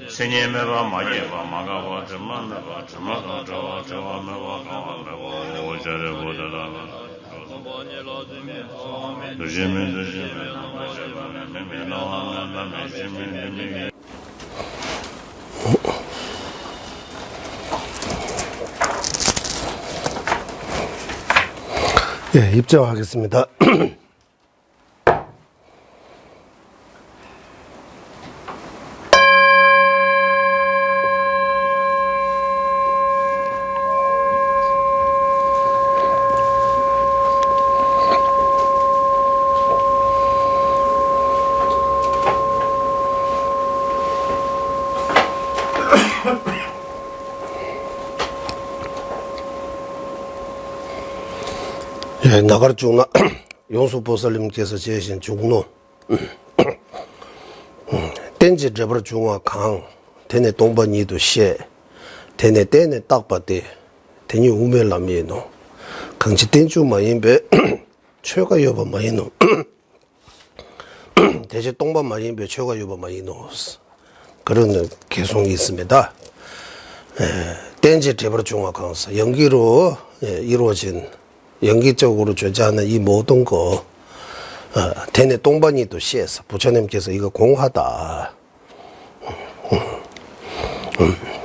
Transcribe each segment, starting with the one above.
세니메바 마예바 마가바 드마메바 드마가 저와 저와 메바 가와 메바 오자레 보다라 조심해 조심해 예, 입장하겠습니다. 예, 나가르 중나 용수보살님께서 제신 중노 댄지 저버 중화 강 대내 동반이도 시 대내 대내 딱바데 대니 우멜람이노 강지 댄주 마인베 최가 여바 마이노 대제 동반 마인베 최가 여바 마이노 그런 개송이 있습니다. 댄지 저버 중화 강사 연기로 이루어진 연기적으로 존재하는 이 모든 거, 대내 동반이도 시에서 부처님께서 이거 공하다.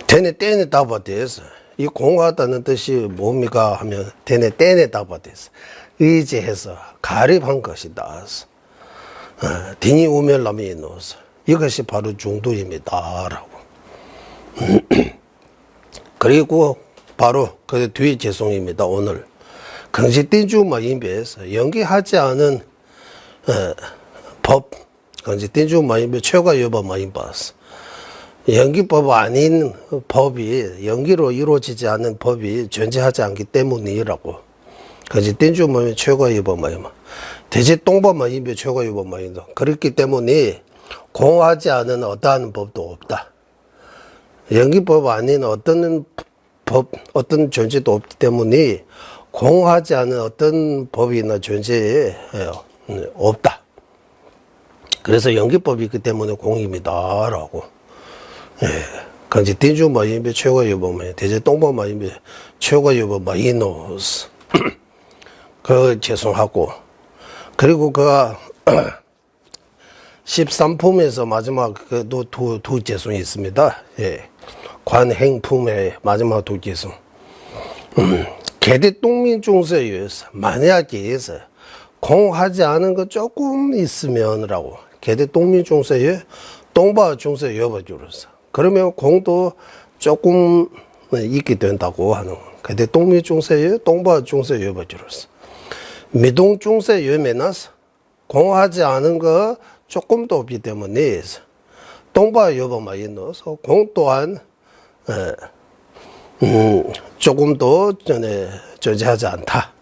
대내 떼내 답아대서 이 공하다는 뜻이 뭡니까 하면 대내 떼내 답아대서 의지해서 가립한 것이다. 디니 우멜람이 넣어서 이것이 바로 중도입니다라고. 그리고 바로 그 뒤에 개송입니다. 오늘. 강지된주마 인배에서 연기하지 않은 법, 강지된주마 인배 최가 여법마 인바스 연기법 아닌 법이 연기로 이루어지지 않은 법이 존재하지 않기 때문이라고. 강지된주마 최가 여법마 인바 대제 똥법마 인배 최가 여법마 인도 그렇기 때문에 공하지 않은 어떠한 법도 없다. 연기법 아닌 어떤 법, 어떤 존재도 없기 때문에 공하지 않은 어떤 법이나 존재에 없다. 그래서 연기법이 있기 때문에 공입니다라고. 예. 강지 딘주마 인베 최고 여보마 대제 똥보마 인베 최고 여보마 이노스 그 죄송하고 그리고 그 13품에서 마지막 그 두 죄송이 있습니다. 예. 관행품의 마지막 두 죄송. 개대 똥민 중세에서 만약에 공하지 않은 거 조금 있으면라고 개대 똥민 중세에 똥바 중세 여봐주로서 그러면 공도 조금 있게 된다고 하는 개대 똥민 중세에 똥바 중세 여봐주로서 미동 중세 여면서 공하지 않은 거 조금도 없기 때문에 똥바 여봐만 넣어서 공 또한 조금도 전에 존재하지 않다.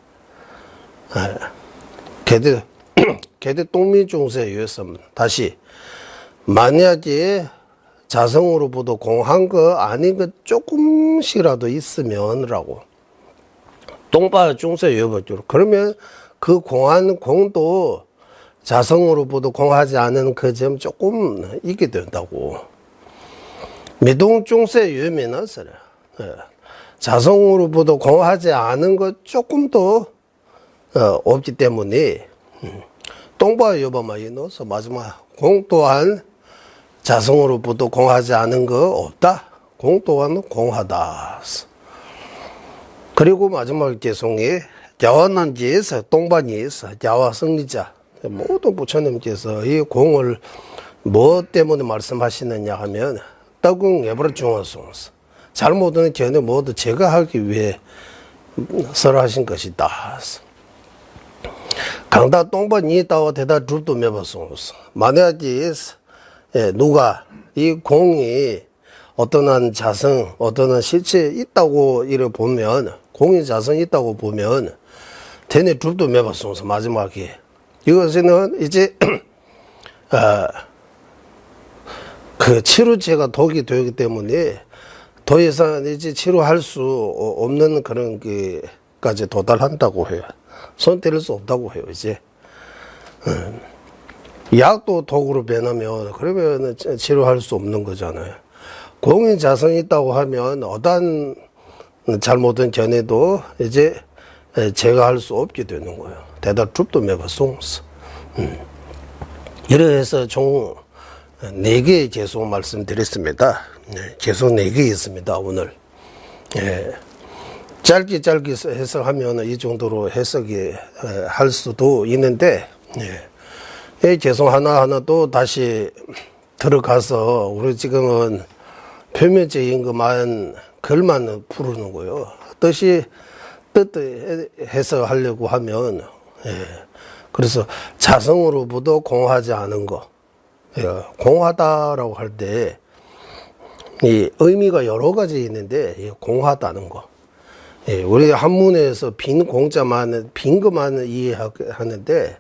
개대 똥민 중세에 의해서 다시 만약에 자성으로부터 공한 거 아닌 거 조금씩이라도 있으면라고 똥바 중세 여버죠. 그러면 그 공한 공도 자성으로부터 공하지 않은 그 점 조금 있게 된다고. 미동 중세 여면은 자성으로부터 공하지 않은 것 조금도 없기 때문에 똥바 여바마에 넣어서 마지막 공 또한 자성으로부터 공하지 않은 거 없다. 공 또한 공하다. 그리고 마지막 개송에 야와난지에서 똥반이에서 야와 성리자 모든 부처님께서 이 공을 뭐 때문에 말씀하시느냐 하면 떡ung 예벌 중화송스 잘못은 견해 모두 제거하기 위해 설하신 것이다. 강다 똥반이 따와 대다 줄도 매버송스 만약에 누가 이 공이 어떤 한 자성, 어떤 한 실체 있다고 이래 보면 공이 자성이 있다고 보면 대내 줄도 매버송스 마지막에 이것은 이제 그 치료제가 독이 되기 때문에 더 이상 이제 치료할 수 없는 그런 게까지 도달한다고 해요. 손 뗄 수 없다고 해요, 이제. 약도 독으로 변하면 그러면 치료할 수 없는 거잖아요. 공의 자성이 있다고 하면 어떠한 잘못된 견해도 이제 제거할 수 없게 되는 거예요. 대다 줍도 매가 송스. 이래서 총 4개의 개송 말씀드렸습니다. 개송 4개 있습니다, 오늘. 짧게 해석하면 이 정도로 해석이 할 수도 있는데, 이 개송 하나하나도 다시 들어가서 우리 지금은 표면적인 것만 글만 풀는 거예요. 뜻을 해석하려고 하면, 그래서 자성으로부터 공하지 않은 거, 공하다라고 할 때 이 의미가 여러 가지 있는데 공하다는 거, 우리 한문에서 빈 공자만 빈 것만 이해하는데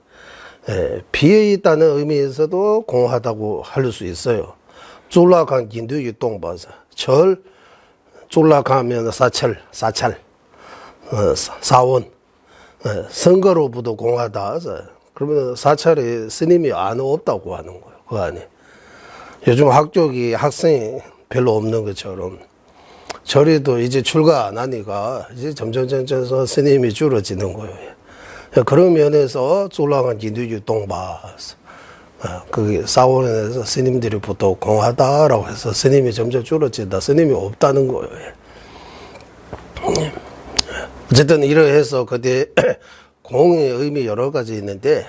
비에 있다는 의미에서도 공하다고 할 수 있어요. 쫄락한 인도의 동바사 절 쫄락하면 사찰 사원 선거로부터 공하다. 그러면 사찰에 스님이 안 없다고 하는 거예요. 그 안에 요즘 학생이 별로 없는 것처럼 절에도 이제 출가 안 하니까 이제 점점 스님이 줄어지는 거예요. 그런 면에서 쫄락한 인도의 동바사 그 사원에서 스님들이 보통 공하다라고 해서 스님이 점점 줄어진다. 스님이 없다는 거예요. 어쨌든 이러해서 그때 공의 의미 여러 가지 있는데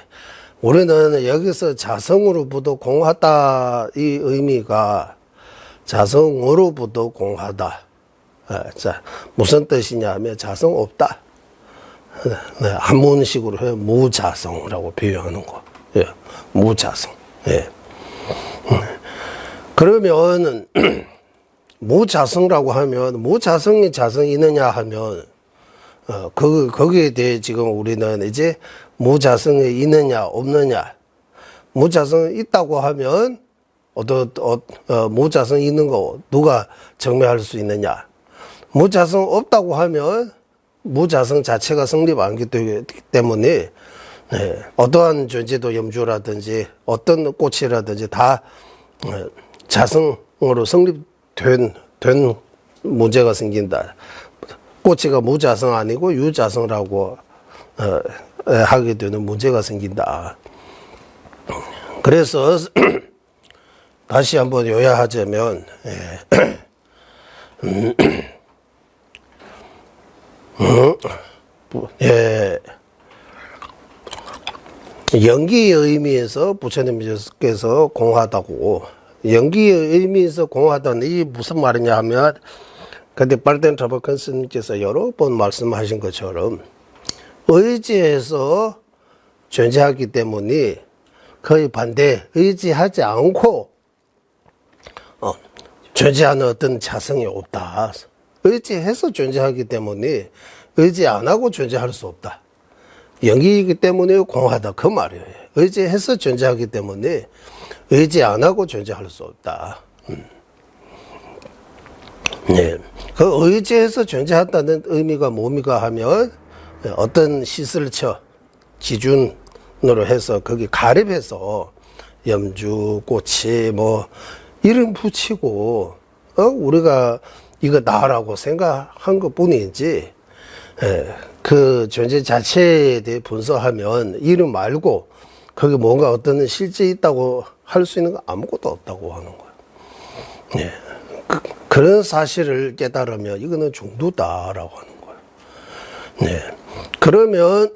우리는 여기서 자성으로부터 공하다 이 의미가 자성으로부터 공하다. 자, 무슨 뜻이냐 하면 자성 없다. 한문식으로 해요. 무자성이라고 표현하는 거. 무자성. 그러면 무자성이라고 하면 무자성이 자성이 있느냐 하면 거기에 대해 지금 우리는 이제 무자성이 있느냐 없느냐, 무자성이 있다고 하면 무자성이 있는 거 누가 증명할 수 있느냐, 무자성 없다고 하면 무자성 자체가 성립 안 하기 때문에 어떠한 존재도 염주라든지 어떤 꽃이라든지 다 자성으로 성립된 문제가 생긴다. 꼬치가 무자성 아니고 유자성이라고 하게 되는 문제가 생긴다. 그래서 다시 한번 요약하자면 연기의 의미에서 부처님께서 공하다고, 연기의 의미에서 공하다는 이 무슨 말이냐 하면 근데 발된 트러블큰 스님께서 여러 번 말씀하신 것처럼 의지해서 존재하기 때문에 거의 반대, 의지하지 않고 존재하는 어떤 자성이 없다. 의지해서 존재하기 때문에 의지 안 하고 존재할 수 없다. 영이기 때문에 공하다 그 말이에요. 의지해서 존재하기 때문에 의지 안 하고 존재할 수 없다. 그 의지해서 존재한다는 의미가 뭡니까 하면 어떤 시설처 기준으로 해서 거기 가립해서 염주, 꼬치 뭐 이름 붙이고 우리가 이거 나라고 생각한 것 뿐이지 그 존재 자체에 대해 분석하면 이름 말고 거기 뭔가 어떤 실제 있다고 할 수 있는 거 아무것도 없다고 하는 거예요. 그런 사실을 깨달으면 이거는 중도다라고 하는 거예요. 그러면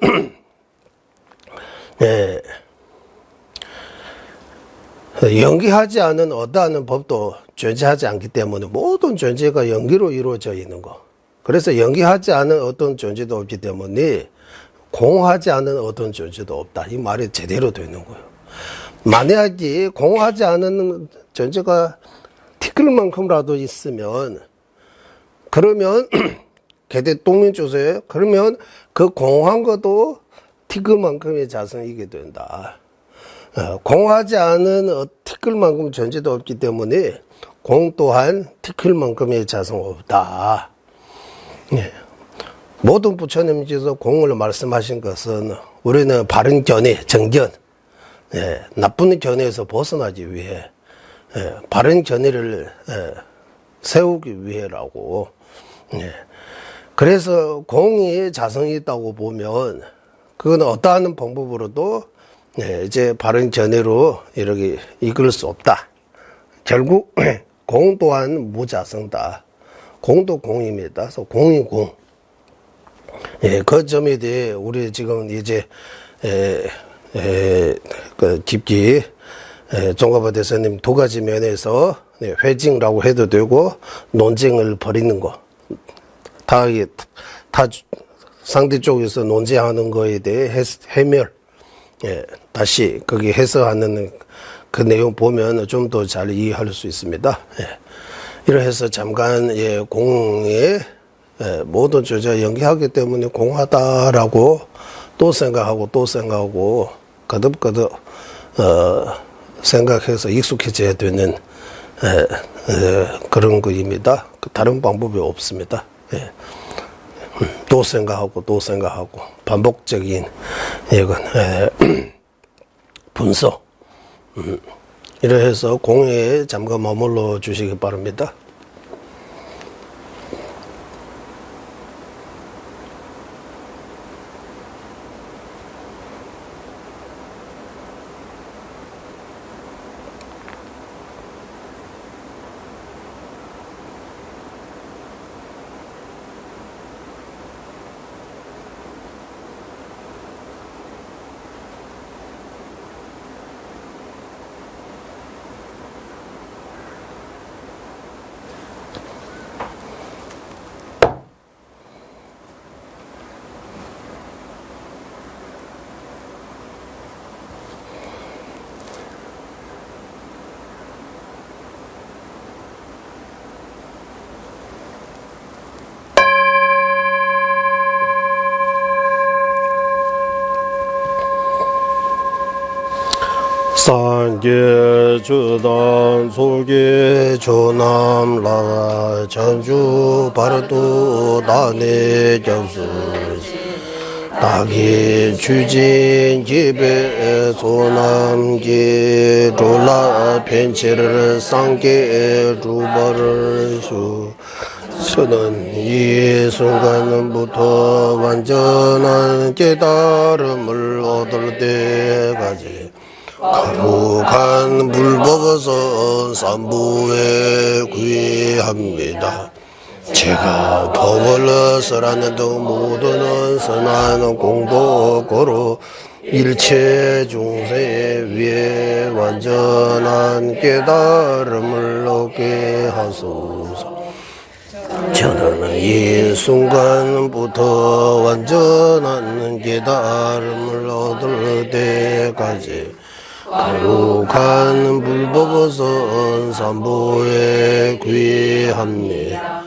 연기하지 않은 어떠한 법도 존재하지 않기 때문에 모든 존재가 연기로 이루어져 있는 거. 그래서 연기하지 않은 어떤 존재도 없기 때문에 공하지 않은 어떤 존재도 없다. 이 말이 제대로 되는 거예요. 만약에 공하지 않은 존재가 티끌만큼이라도 있으면 그러면 개대 똥민주세요. 그러면 그 공한 것도 티끌만큼의 자성이게 된다. 공하지 않은 티끌만큼 존재도 없기 때문에 공 또한 티끌만큼의 자성 없다. 모든 부처님께서 공을 말씀하신 것은 우리는 바른 견해, 정견, 나쁜 견해에서 벗어나기 위해 바른 견해를 세우기 위해라고. 예. 그래서 공이 자성이 있다고 보면 그건 어떠한 방법으로도 이제 바른 견해로 이렇게 이끌 수 없다. 결국 공 또한 무자성다. 공도 공입니다. 그래서 공이 공. 예, 그 점에 대해 우리 지금 이제 그 깊게 종가바 대사님 두 가지 면에서 회징이라고 해도 되고 논쟁을 벌이는 거. 다 상대 쪽에서 논쟁하는 거에 대해 해멸. 예, 다시 거기 해석하는 그 내용 보면 좀 더 잘 이해할 수 있습니다. 예. 이래서 잠깐 공의 모든 주제 연기하기 때문에 공하다라고 또 생각하고 거듭 생각해서 익숙해져야 되는 그런 거입니다. 다른 방법이 없습니다. 예. 또 생각하고 반복적인 이건 분석. 이래 해서 공에 잠깐 머물러 주시기 바랍니다. 산계 주단 솔계 조남 라 전주 바르도 다네 접수 다기 주진 기배 소남기 졸라 펜치를 상계 주바를 수 저는 이 순간부터 완전한 깨달음을 얻을 때까지 거룩한 불법에서 삼부에 구의합니다. 제가 법을 설하는 등 모두는 선한 공덕으로 일체 중생 위에 완전한 깨달음을 얻게 하소서. 저는 이 순간부터 완전한 깨달음을 얻을 때까지 거룩한 불법에서 삼보에 구의합니다.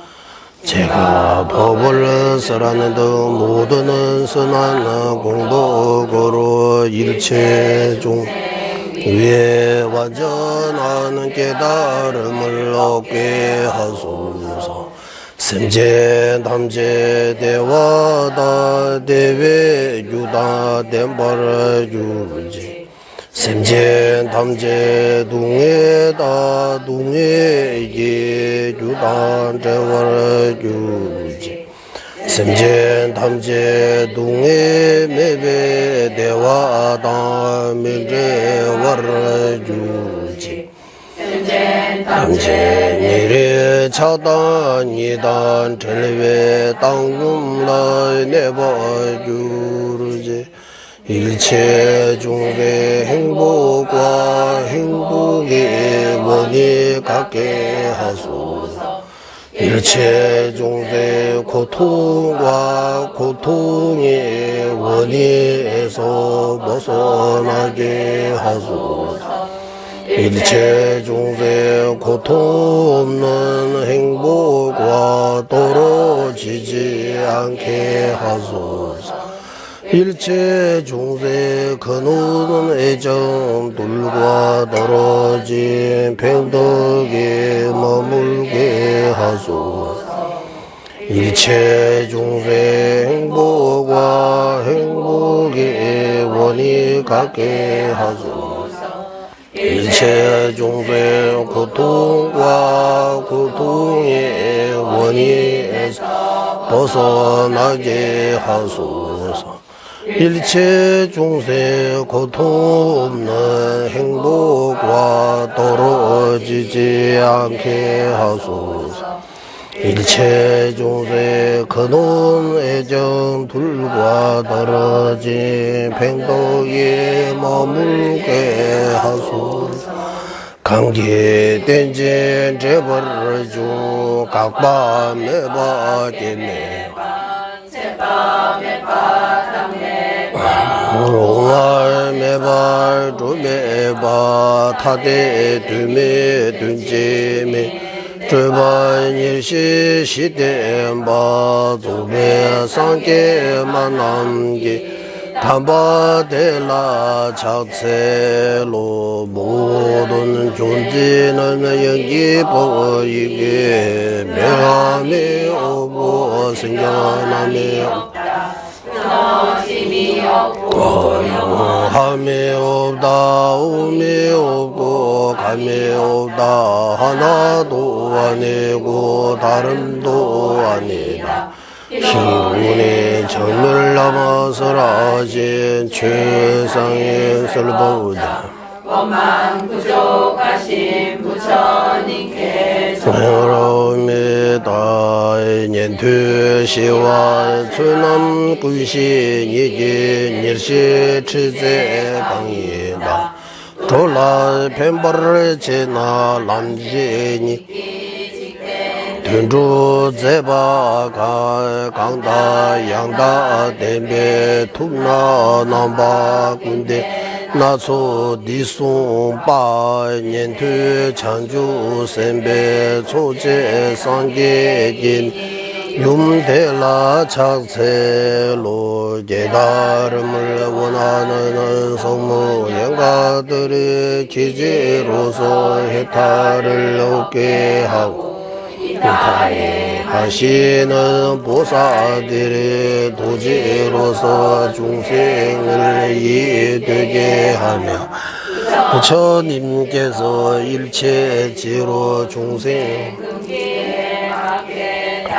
제가 법을 설하는 등 모두는 선한 공덕으로 일체 중 위에 완전한 깨달음을 얻게 하소서. semje damje dewa da deve yuda dembara yuji semje damje dungye da dungye ye yuda dewara yuji semje damje dungye mebe dewa da mebe wara yuji 당제 니레 차단이단 전례 땅금라 내버주르지 일체 중대 행복과 행복의 원이 갖게 하소서. 일체 중대 고통과 고통의 원인에서 벗어나게 하소서. 일체 중생 고통 없는 행복과 떨어지지 않게 하소서. 일체 중생 근원은 애정들과 떨어진 팽덕에 머물게 하소서. 일체 중생 행복과 행복의 원이 갖게 하소서. 일체 중생 고통과 고통의 원인에서 벗어나게 하소서. 일체 중생 고통 없는 행복과 떨어지지 않게 하소서. 일체 중생 근원 애정들과 떨어진 팽덕에 머물게 하소서. 강제된진 재벌주 각바 매바 겠네 옹알 매발 조매바 타대 두매 둔제매 주반 일시 시대바 조매 상계만 남게 담바데라 작세로 모든 존재는 연기 보이게 명함이 오고 생겨남이 영함이 없다 음이 없고 감이 없다 하나도 아니고 다름도 아니다. 희운의 정멸 남아 사라진 최상의 설보다 원만 부족하신 부처님께서 여러미다 년퇴시와 추남 군신이기 일시 치제 강이다. 졸라 펜벌을 지나 남진이 tunju zeba ka kangda yangda dembe tumna namba kunde naso disung pa nyen tu changju sembe choje sangye yin yumdela chakse lo 제다름을 원하는 성모 영가들의 기지로서 해탈을 얻게 하고 하시는 보살들의 도지로서 중생을 이해되게 하며 부처님께서 일체지로 중생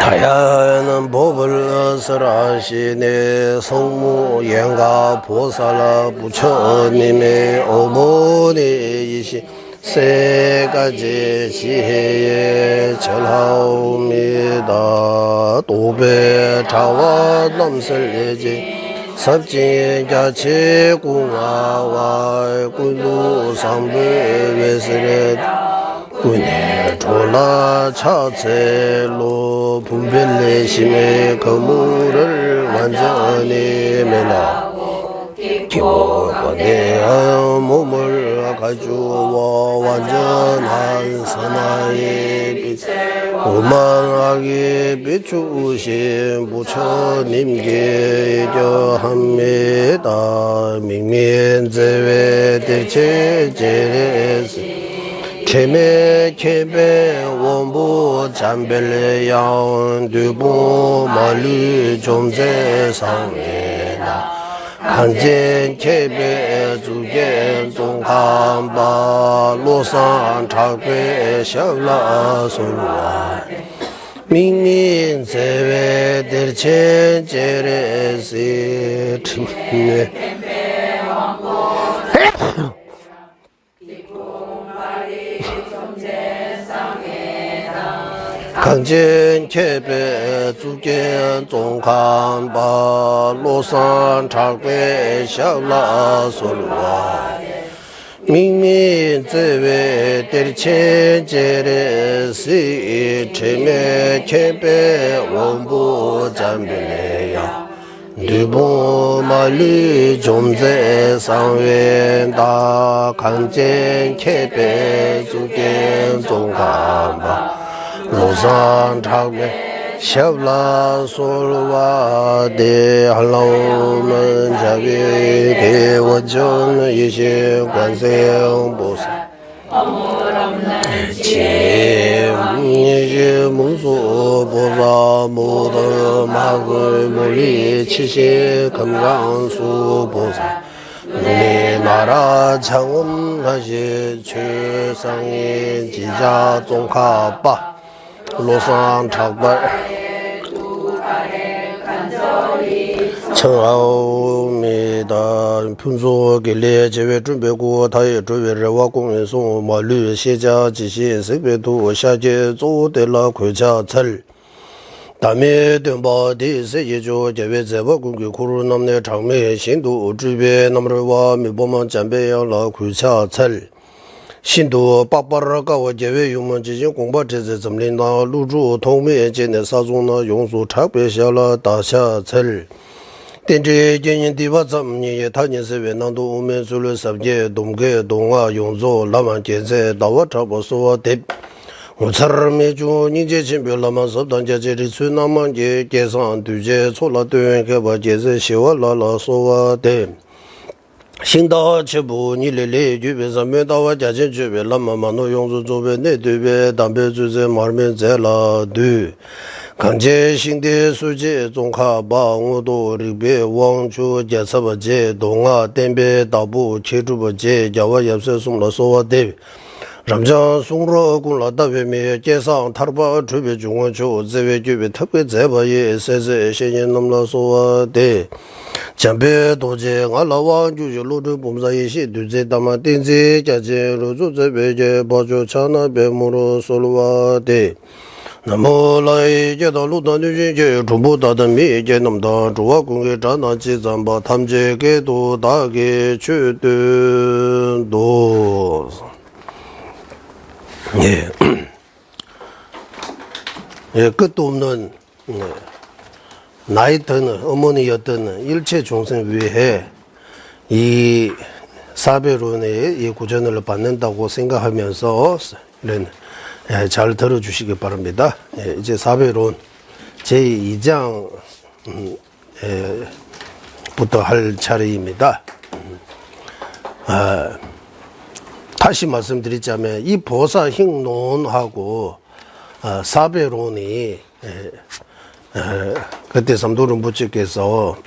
다양한 법을 설하시네 성무 영가 보살 부처님의 어머니이신 세 가지 지혜에 절하옵니다. 도배 자와 넘설예지 섭진자체 공화와 군도 상배 외설에 군에 졸라 차체로 분별내심의 거물을 완전히 매나 기호관의 몸을 가주어 완전한 선하의 빛 오만하게 비추신 부처님께 기도합니다. 명민제외 대체제레스 케메케베 원부 잠벨레양 두부 말루 좀세상에나 간젠 케베 주겐 종한바 로산 차괴 샤라 솔와 민민세외 derchen 제레시 틈네 강진 케베 주겐 종한바 로산 차괴 샤라 솔와 민민제외 derchen 제레시 틈네 케베 원부 잠빌레야 두부 말리 좀제 상웬다 강진 케베 주겐 종한바 로산 차괴 샤라 솔와 데 할라오는 자비 대원전 이신 관세음 보살 제문예제 문수 보사 모든 막을 몰리 치시 금강수 보살 네 나라 창원하시 최상의 지자 종카바 로상 착발 청하옵니다. 평소에 레제외 준비고 다에 주외와 공연송 마류 시자 지시 세배도 샤제 조대라 괴자철 다음에 등바디 세계조 제외제와 공기 코로나의 장매 신도 주변 남르와 미보만 잠배야라 괴자철 신도 빠빠라가 제외 유문 지진 공부 제제 점린다 루주 통매 제내 사종나 용수 착배샤라 다샤철 dentre jenyin diwa tsam nye tanyin sewe nangdo umen sulu sabje domge donga yongzo laman jense dawa chabo sowa dep utsar me ju nyingje chenpyo laman sabdan jaje ritsu naman je kesan duje chola tuyen keba jeze shiwa lala sowa dep Xingda chebu nilele jube zame dawa jajen jube lama mano yongzo zobe ne dube dambe zuze marmen zela du 강제 신대 수제 종카 방우도 리베 왕주 제사버제 동아 덴베 다부 체주버제 야와 옆서 송로 소와데 람장 송로 군라다베메 제상 타르바 주베 중원초 제베 주베 특별 제바에 세세 신년 넘로 소와데 잠베 도제 알라왕주 로드 봄사이시 두제 담아 덴제 자제 로조 제베제 보조 차나 베무로 솔와데 나몰라이 제도 루던주제 중보다던 미제 넘다 조와 공개 전화 지점바 탐제게도 다게 추든도 예. 예, 끝도 없는 나이 드는 어머니였던 일체 중생 위해 이 사배론의 이 구전을 받는다고 생각하면서 이런 예, 잘 들어주시기 바랍니다. 예, 이제 사배론 제2장 부터 할 차례입니다. 다시 말씀드리자면 이 보사행론하고 사배론이 그때 삼도론 부처께서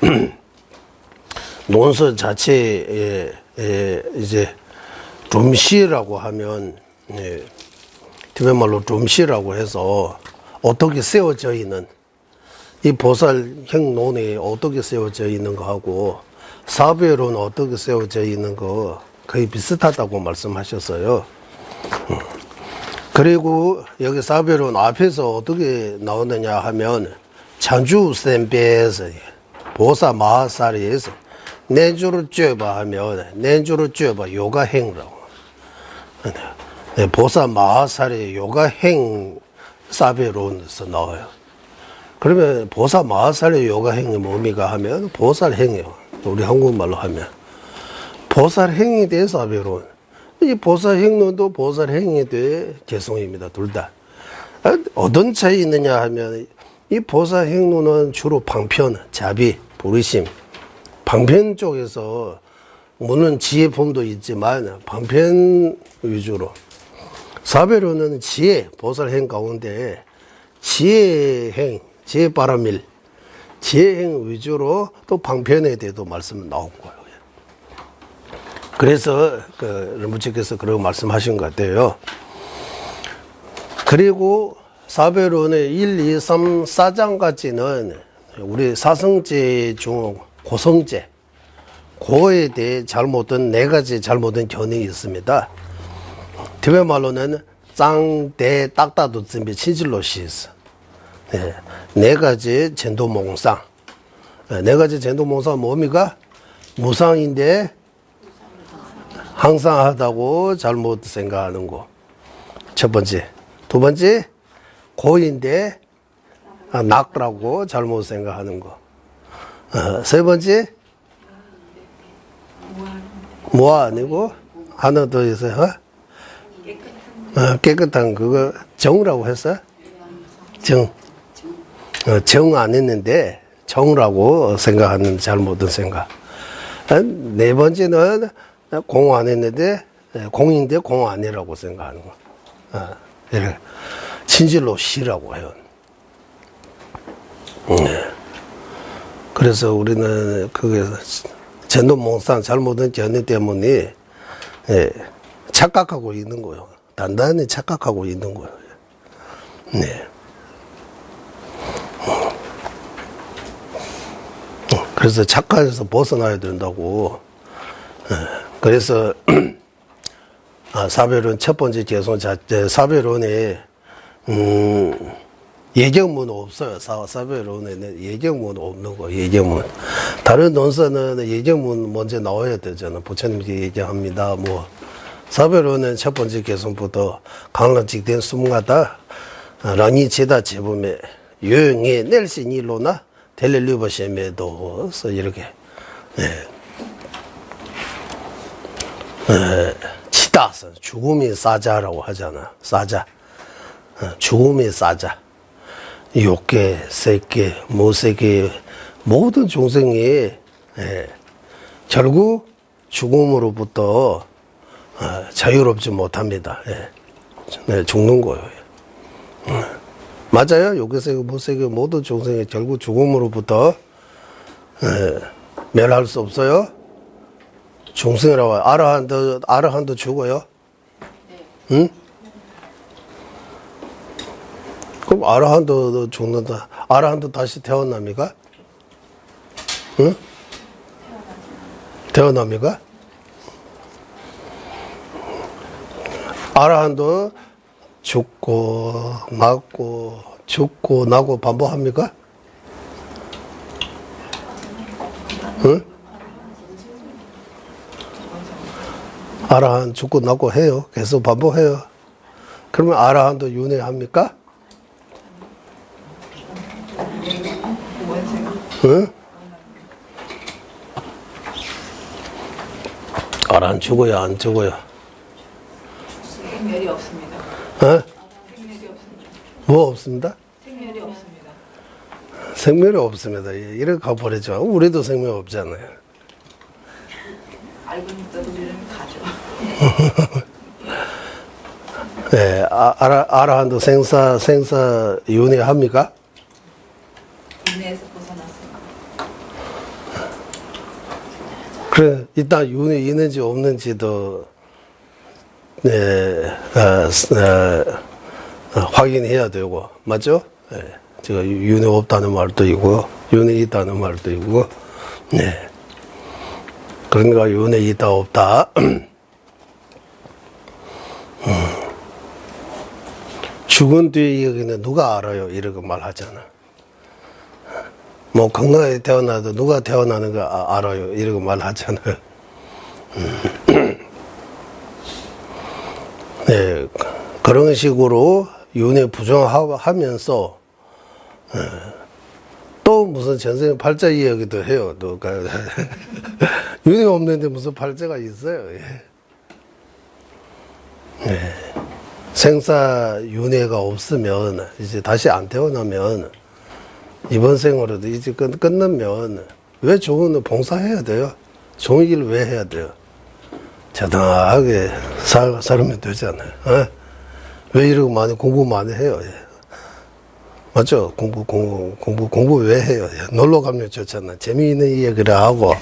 논서 자체에 이제 좀시라고 하면 티베말로 좀시라고 해서 어떻게 세워져 있는 이 보살행론이 어떻게 세워져 있는 거하고 사배론 어떻게 세워져 있는 거 거의 비슷하다고 말씀하셨어요. 그리고 여기 사배론 앞에서 어떻게 나오느냐 하면 장주센배에서 보사 마하사리에서 내주를 쬐봐 하면 내주를 쬐봐 요가행이라고 보사 마하사리 요가행 사배론에서 나와요. 그러면 보사 마하사리 요가행이 뭡니까 하면 보살행이요. 우리 한국말로 하면 보살행에 대해 사배론. 이 보살행론도 보살행에 대해 개성입니다. 둘 다. 어떤 차이 있느냐 하면 이 보살행론은 주로 방편, 자비, 부르심, 방편 쪽에서 물론 지혜품도 있지만 방편 위주로 사배론은 지혜, 보살행 가운데 지혜행, 지혜바라밀, 지혜행 위주로 또 방편에 대해도 말씀은 나온 거예요. 그래서 르무치께서 그런 말씀하신 것 같아요. 그리고 사배론의 1, 2, 3, 4장까지는 우리 사성제 중 고성제, 고에 대해 잘못된 네 가지 잘못된 견해가 있습니다. 티베 말로는 짱대 딱다도 준비 친질로 시스. 네 가지 전도몽상. 네 가지 전도몽상 뭡니까? 무상인데 항상 하다고 잘못 생각하는 거. 첫 번째. 두 번째, 고인데 낙라고 잘못 생각하는 거. 세 번째, 뭐 아니고 하나 더 있어요. 깨끗한 그거 정이라고 했어? 정 안 했는데 정이라고 생각하는 잘못된 생각. 네 번째는 공 안 했는데 공인데 공 아니라고 생각하는 거. 이렇게 친질로 시라고 해요. 그래서 우리는 그게 전도몽상 잘못된 견해 때문에 예, 착각하고 있는 거예요. 단단히 착각하고 있는 거예요. 네. 그래서 착각에서 벗어나야 된다고. 예, 그래서 사별론 첫 번째 개성 자체 사별론에 예경문 없어요. 사별론에는 예경문 없는 거. 예경문. 다른 논서는 예경문 먼저 나와야 되잖아. 부처님께 얘기합니다. 뭐 사별론은 첫 번째 개성부터 강락직된 숨가다 랑이 제다 제범에 요영에 넬신일로나 텔레리버시에도 이렇게 치다서 죽음이 싸자라고 하잖아. 싸자. 죽음이 싸자. 욕계, 새끼, 모세계 모든 종생이 결국 죽음으로부터 자유롭지 못합니다. 죽는 거예요. 맞아요. 욕계세계, 모세계 모든 종생이 결국 죽음으로부터 멸할 수 없어요. 중생이라고 아라한도 죽어요? 응? 그럼 아라한도 죽는다. 아라한도 다시 태어납니까? 응? 태어납니까? 아라한도 죽고 낳고 죽고 나고 반복합니까? 응? 아라한 죽고 낳고 해요. 계속 반복해요. 그러면 아라한도 윤회합니까? 응? 아라한 죽어요, 안 죽어요? 생멸이 없습니다. 어? 생멸이 없습니다. 뭐 없습니다? 생멸이 없습니다. 생명이 없습니다. 이렇게 가버리죠. 우리도 생명 없잖아요. 알고 있어도 우리는 가죠. 네, 아라한도 생사 윤회합니까? 윤회에서 벗어났습니다. 그래, 일단 윤회 있는지 없는지도 확인해야 되고, 맞죠? 네, 제가 윤회 없다는 말도 있고, 윤회 있다는 말도 있고, 네. 그러니까 윤회 있다 없다. 죽은 뒤에 여기는 누가 알아요? 이렇게 말하잖아. 뭐 건강하게 태어나도 누가 태어나는 거 알아요? 이렇게 말하잖아. 네, 그런 식으로 윤회 부정하면서 또 무슨 전생 팔자 이야기도 해요. 또 윤회 없는데 무슨 팔자가 있어요? 네. 생사 윤회가 없으면 이제 다시 안 태어나면 이번 생으로도 이제 끝나면 왜 좋은 봉사해야 돼요? 좋은 일 왜 해야 돼요? 자당하게 살면 되잖아요. 왜 이렇게 많이 공부 많이 해요? 맞죠? 공부 왜 해요? 놀러 가면 좋잖아. 재미있는 이야기를 하고,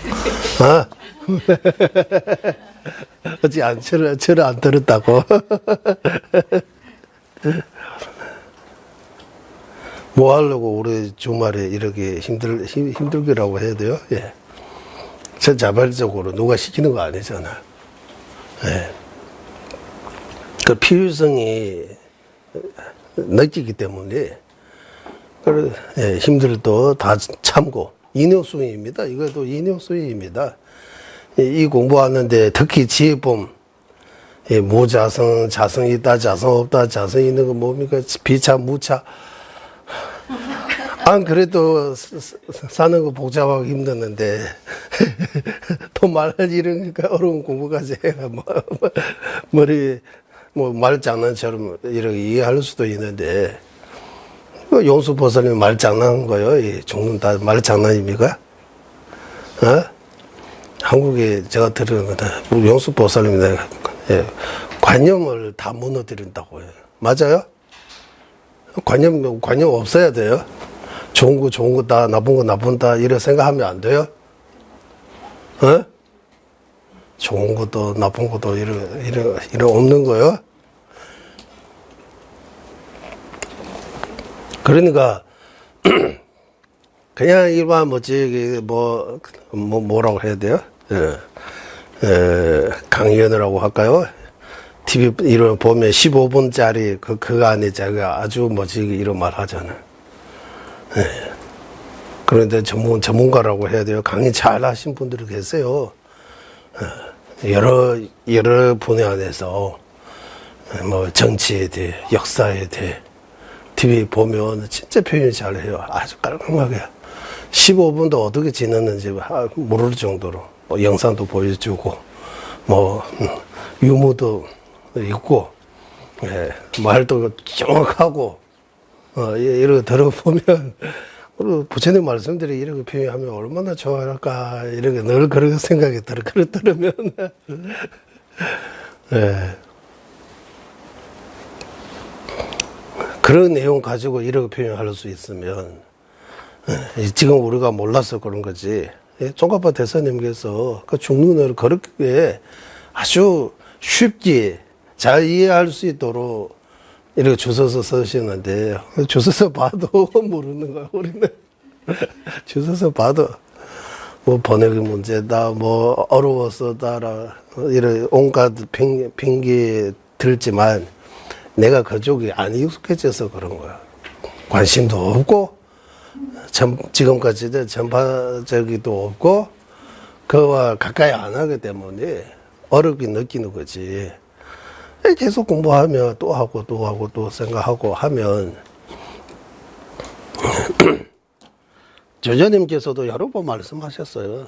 어찌 철을 안 들었다고? 뭐 하려고 우리 주말에 이렇게 힘들게라고 해야 돼요? 예. 저 자발적으로 누가 시키는 거 아니잖아. 예. 그 필요성이 느끼기 때문에, 예, 힘들도 다 참고, 인효수입니다. 이것도 인효수입니다. 이 공부하는데 특히 지혜범, 모자성, 자성 있다, 자성 없다, 자성 있는 거 뭡니까? 비차, 무차. 안 그래도 사는 거 복잡하고 힘드는데 또 말할 이러니까 어려운 공부까지 해가 머리 뭐 말장난처럼 이렇게 이해할 수도 있는데 용수보살님 말장난한 거요. 죽는다 말장난입니까? 한국에 제가 들은 거다. 용수보살님이 관념을 다 무너뜨린다고요. 맞아요? 관념 없어야 돼요. 좋은 거 다, 나쁜 거 나쁜다, 이렇게 생각하면 안 돼요? 어? 좋은 것도 나쁜 것도 이런 없는 거요. 그러니까 그냥 일반 뭐라고 해야 돼요? 강의원이라고 할까요? TV 이런 보면 15분짜리 그 안에 자기가 아주 이런 말 하잖아요. 그런데 전문가라고 해야 돼요. 강의 잘 하신 분들이 계세요. 여러 분야 안에서 뭐 정치에 대해, 역사에 대해 TV 보면 진짜 표현 잘해요. 아주 깔끔하게 15분도 어떻게 지냈는지 모를 정도로 뭐 영상도 보여주고 뭐 유머도 있고 말도 정확하고 이렇게 들어보면 그리고 부처님 말씀들이 이렇게 표현하면 얼마나 좋아할까 이렇게 늘 그런 생각이 들어. 그걸 들으면 그런 내용 가지고 이렇게 표현할 수 있으면 지금 우리가 몰라서 그런 거지. 종가파 대사님께서 그 중문을 그렇게 아주 쉽게 잘 이해할 수 있도록 이렇게 주워서 쓰시는데 주워서 봐도 모르는 거야 우리는. 주워서 봐도 뭐 번역의 문제다 뭐 어려워서다라 이런 온갖 핑계 들지만 내가 그쪽이 안 익숙해져서 그런 거야. 관심도 없고 지금까지 전파적이도 없고 그와 가까이 안 하기 때문에 어렵게 느끼는 거지. 계속 공부하면 또 하고 또 생각하고 하면 조조님께서도 여러 번 말씀하셨어요.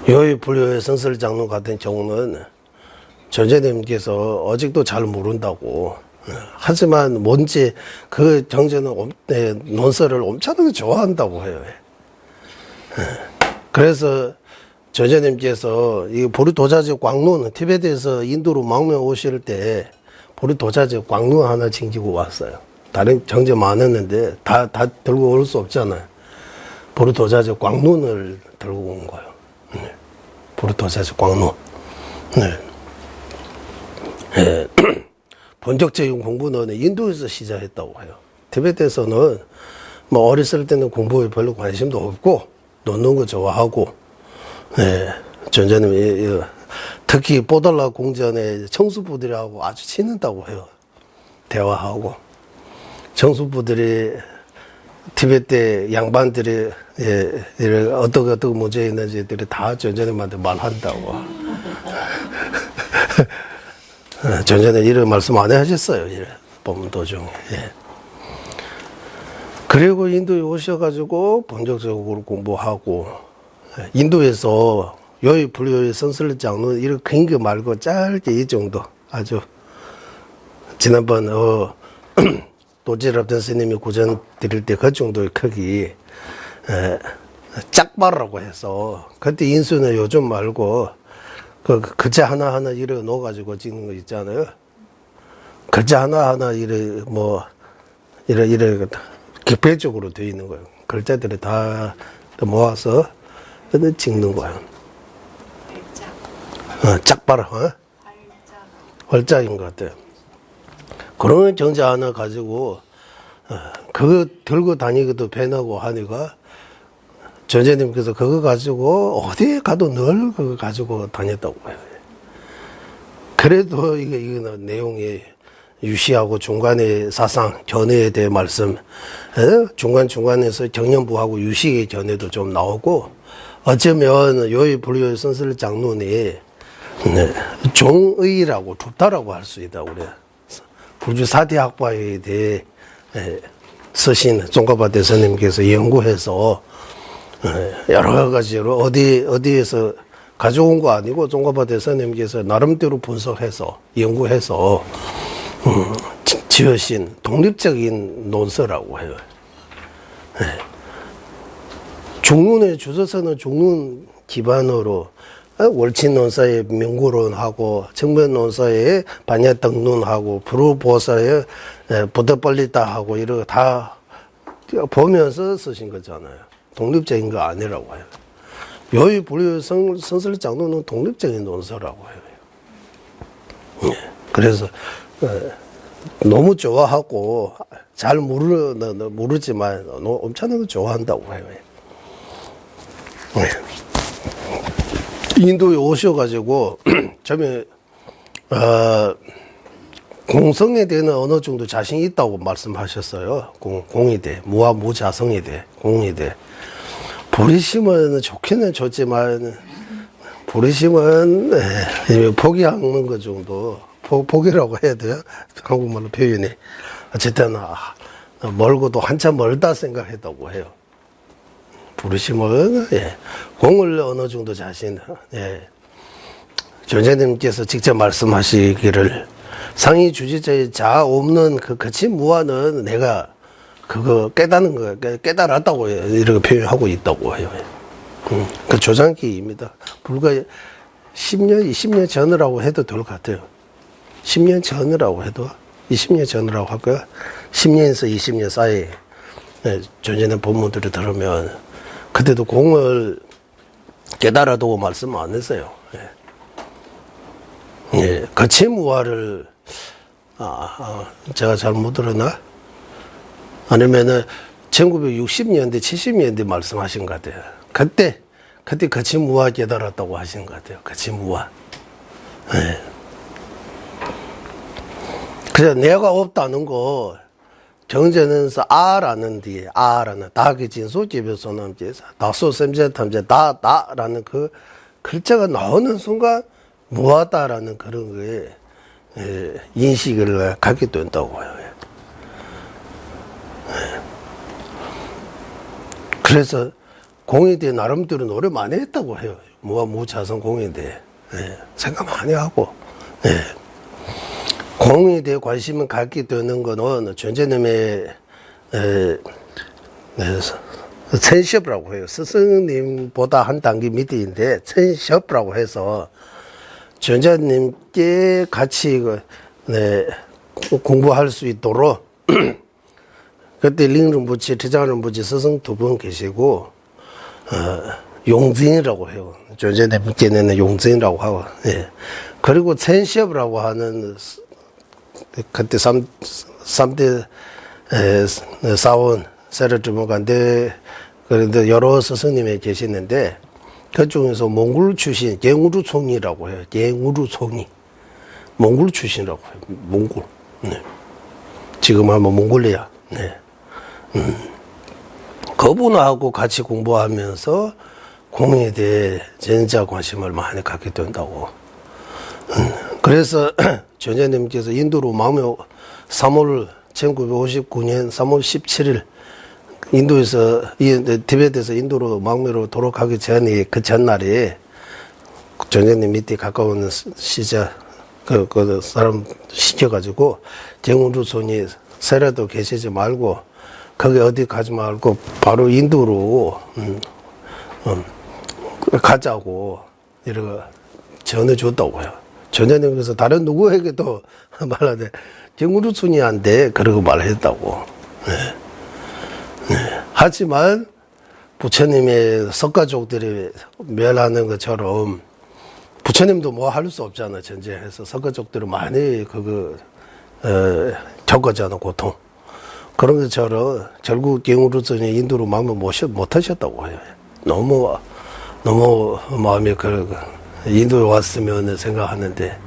요의 불교의 선설장로 같은 경우는 조조님께서 아직도 잘 모른다고. 하지만 뭔지 그 정제는 논설을 엄청나게 좋아한다고 해요. 그래서 조조님께서 이 보리도자지 광론 티베트에서 인도로 망명 오실 때 보리도자지 광론 하나 챙기고 왔어요. 다른 정제 많았는데 다 들고 올 수 없잖아요. 보리도자지 광론을 들고 온 거예요. 보리도자지 광론. 본격적인 공부는 인도에서 시작했다고 해요. 티베트에서는 뭐 어렸을 때는 공부에 별로 관심도 없고 놓는 거 좋아하고 전자님 특히 보달라 공전에 청수부들하고 아주 친하다고 해요. 대화하고 청수부들이 티베트 양반들이 어떤 문제 있는지들이 다 전자님한테 말한다고. 전자님 이런 말씀 안 하셨어요. 법문 도중에. 그리고 인도에 오셔가지고 본격적으로 공부하고 인도에서 요의 불교의 선설장로 이렇게 긴 거 말고 짧게 이 정도 아주 지난번 도지랍던 스님이 구전 드릴 때 그 정도의 크기 짝바라고 해서 그때 인수는 요즘 말고 그 글자 하나하나 이래 놓아가지고 찍는 거 있잖아요. 글자 하나하나 이래 격배적으로 되어 있는 거예요. 글자들이 다 모아서 찍는 거야. 짝바라, 활짝인 것 같아요. 그런 정자 하나 가지고, 그거 들고 다니기도 배나고 하니까, 전재님께서 그거 가지고 어디에 가도 늘 그거 가지고 다녔다고 해요. 그래도 이거는 내용이 유시하고 중간에 사상, 견해에 대해 말씀, 중간에서 경연부하고 유시의 견해도 좀 나오고, 어쩌면 요의 불교의 선설 장론이 종의라고 좋다라고 할 수 있다. 우리 불교 사대 학파에 대해 쓰신 종가파 대사님께서 연구해서 여러 가지로 어디에서 가져온 거 아니고 종가파 대사님께서 나름대로 분석해서 연구해서 지으신 독립적인 논서라고 해요. 중론의 주서서는 중론 기반으로 월친 논사의 명구론하고 정면 논사의 반야등론하고 불우보사의 부더벌리다하고 이런 다 보면서 쓰신 거잖아요. 독립적인 거 아니라고 해요. 요의 불유 성설 장로는 독립적인 논서라고 해요. 예. 그래서 너무 좋아하고 잘 모르지만 엄청나게 좋아한다고 해요. 예. 인도에 오셔가지고 처음에 공성에 대해서 어느 정도 자신이 있다고 말씀하셨어요. 공에 대해 무자성에 대해 공에 대해 보리심은 좋기는 좋지만 보리심은 포기하는 것 정도 포기라고 해야 돼요. 한국말로 표현이 어쨌든 멀고도 한참 멀다 생각했다고 해요. 부르심은 공을 어느 정도 자신 존재님께서 직접 말씀하시기를 상위 주지자의 자아 없는 그 거친 무아는 내가 그거 깨닫는 거 깨달았다고 이렇게 표현하고 있다고 해요. 그 조장기입니다. 불과 10년, 20년 전이라고 해도 될 것 같아요. 10년 전이라고 해도 20년 전이라고 할까요? 10년에서 20년 사이에 존재는 본문들을 들으면 그때도 공을 깨달아도 말씀 안 했어요. 거친 무아를 제가 잘못 들었나? 아니면은 1960년대, 70년대 말씀하신 것 같아요. 그때 거친 무아 깨달았다고 하신 것 같아요. 거친 무아. 그래서 내가 없다는 거 정제는서 아라는 뒤에 아라는 다기 진소 집에서는 다소 셈제 탐제 다라는 그 글자가 나오는 순간 무하다라는 그런 거에 인식을 갖게 된다고 해요. 그래서 공에 대해 나름대로 노래 많이 했다고 해요. 무자성 공에 대해 생각 많이 하고 공에 대해 관심을 갖게 되는 거는 존재님의 천섭이라고 해요. 스승님보다 한 단계 밑인데 천섭이라고 해서 존재님께 같이 공부할 수 있도록 그때 링rum부치, 트장rum부치 스승 두 분 계시고 용진이라고 해요. 존재님께는 용진이라고 하고 그리고 천섭이라고 하는 그때 3대 사원 세르주목한데 그런데 여러 스승님이 계시는데 그 중에서 몽골 출신 갱우루총이라고 해요. 갱우루총이 몽골 출신이라고 해요. 몽골. 지금 하면 몽골리아. 그분하고 같이 공부하면서 공에 대해 진짜 관심을 많이 갖게 된다고. 그래서 존재님께서 인도로 망명 1959년 3월 17일 인도에서 티베트에서 인도로 망명으로 돌아가기 전에 그 전날에 존재님 밑에 가까운 시자 그 사람 시켜가지고 갱우루손이 세라도 계시지 말고 거기 어디 가지 말고 바로 인도로 가자고 이렇게 전해줬다고요. 전자님께서 다른 누구에게도 말하되 갱우루순이한테 그러고 말했다고. 하지만 부처님의 석가족들이 멸하는 것처럼 부처님도 뭐 할 수 없잖아. 전제해서 석가족들을 많이 겪었잖아. 고통. 그런 것처럼 결국 갱우루순이 인도로 망명 못 하셨다고 해요. 너무 마음이 인도에 왔으면 생각하는데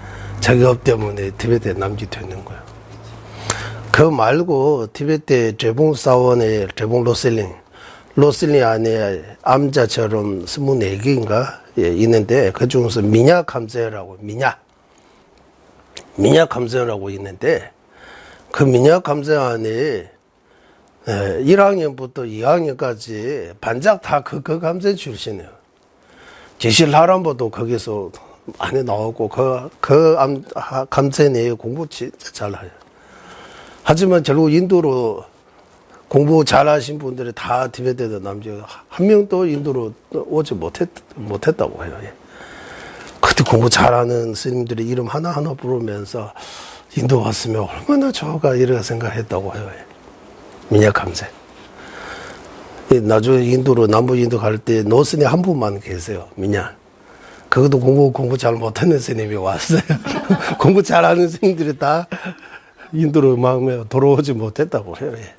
자기업 때문에 티베트에 남기돼 있는 거예요. 그 말고 티베트 제봉 사원의 제봉 로슬링 안에 암자처럼 24개인가 있는데 그 중에서 미냐감세라고 미냐감세라고 있는데 그 미냐감세 안에 1학년부터 2학년까지 반짝 다 그 감세 출신이에요. 제실하람보도 거기서 안에 나오고 감세 내에 공부 진짜 잘해요. 하지만 결국 인도로 공부 잘하신 분들이 다 티베트에서 남자 한 명도 인도로 오지 못했다고 해요. 그때 공부 잘하는 스님들의 이름 하나하나 부르면서 인도 왔으면 얼마나 좋을까 이렇게 생각했다고 해요. 미냐감세. 나중에 인도로 남부 인도 갈 때 노선이 한 분만 계세요. 미냐. 그것도 공부 잘 못하는 스님이 왔어요. 공부 잘하는 스님들이 다 인도로 마음에 돌아오지 못했다고 해요. 예.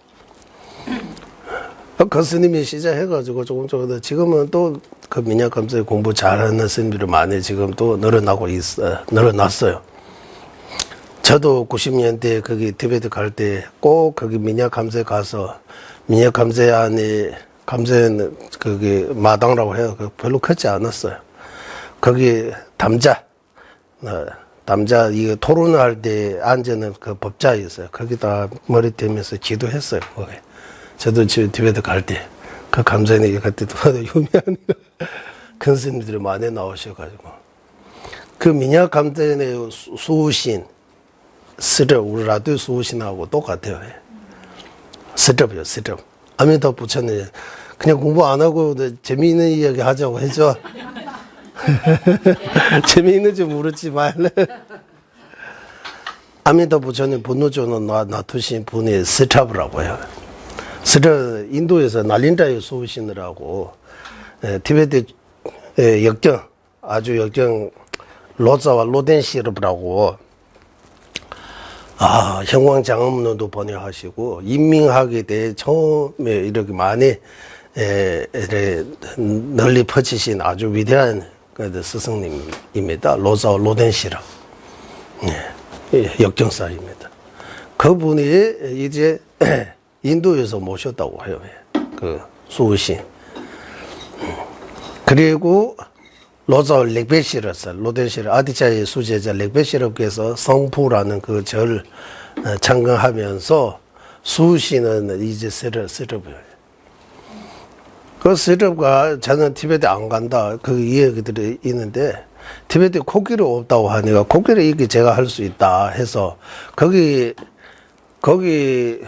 그 스님이 시작해가지고 조금 지금은 또 그 민약 감사에 공부 잘하는 스님들이 많이 지금 또 늘어났어요. 저도 90년대 거기 티베트 갈 때 꼭 거기 민약 감사에 가서 민약 감사에 안에 감사는 거기 마당이라고 해요. 별로 크지 않았어요. 거기 담자 이거 토론할 때 앉는 그 법자 있어요. 거기다 머리 대면서 기도했어요. 거기. 저도 티베트 갈 때 그 감사님 그때도 유명한 큰 스님들이 많이 나오셔가지고 그 민약 감사의 수신 스럽 우리 라디오 수신하고 똑같아요. 스럽이요, 스럽. 아미타 부처님 그냥 공부 안 하고 재미있는 이야기 하자고 해줘. 재미있는지 모르지 말래. 아미타 부처님 분노조는 놔두신 분이 스럽이라고 해요. 스럽 인도에서 날린다의 수신이라고 티베트 역경 아주 역경 로자와 로덴시럽이라고 형광장엄론도 번역하시고 인민학에 대해 처음에 이렇게 많이 널리 퍼지신 아주 위대한 스승님입니다. 로자와 로덴시럽 역경사입니다. 그분이 이제 인도에서 모셨다고 해요. 그 수신. 그리고 로자 렉베시럽, 로덴시럽 아디차의 수제자 렉베시럽께서 성푸라는 그 절 창건하면서 수신은 이제 스럽이에요. 그 스럽과 저는 티베트 안 간다 그 이야기들이 있는데 티베트에 코끼리 없다고 하니까 코끼리 이게 제가 할 수 있다 해서 거기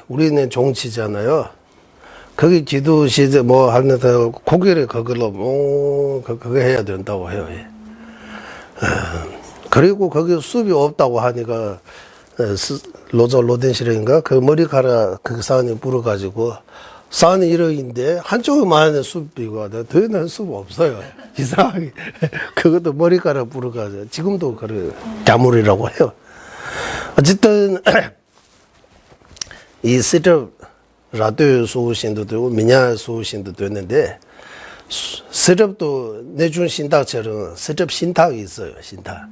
우리는 종치잖아요. 거기 지도시 뭐 하면서 고개를 그걸로 그거 해야 된다고 해요. 그리고 거기 숲이 없다고 하니까 로자 로덴시령인가 그 머리카락 그 산에 불어가지고 산이 이러인데 한쪽에만 숲이고 더는 숲 없어요. 이상하게 그것도 머리카락 불어가지고 지금도 그 자물이라고 해요. 어쨌든 이 스럽 라디오 수신도 되고 미냐 수신도 되는데 스럽도 내준 신탁처럼 스럽 신탁이 있어요. 신탁.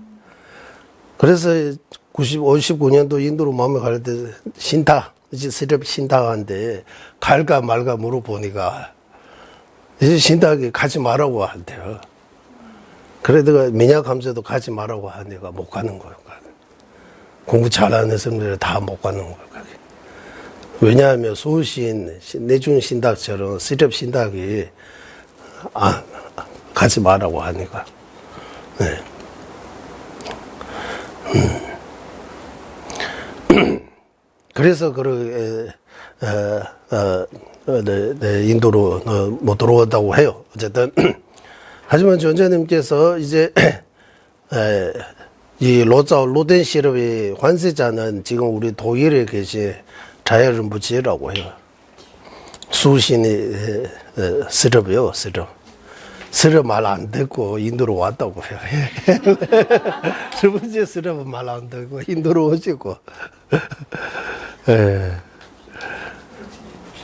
그래서 59년도 인도로 마음에 갈 때 신탁 이제 스럽 신탁한데 갈까 말까 물어보니까 이제 신탁이 가지 말라고 한대요. 그래도 미냐 감사도 가지 말라고 하니까 못 가는 거예요. 공부 잘하는 사람들은 다 못 가는 거예요. 왜냐하면 수신, 내준 신탁처럼 스럽 신탁이 가지 말라고 하니까. 네. 그래서 인도로 못 들어온다고 해요. 어쨌든 하지만 전자님께서 이제 이 로덴시럽의 환세자는 지금 우리 독일에 계신 자야른 부지라고 해요. 수신이 스럽이요, 스럽. 스럽 말 안 듣고 인도로 왔다고 해요. 두 번째 스럽은 말 안 듣고 인도로 오시고.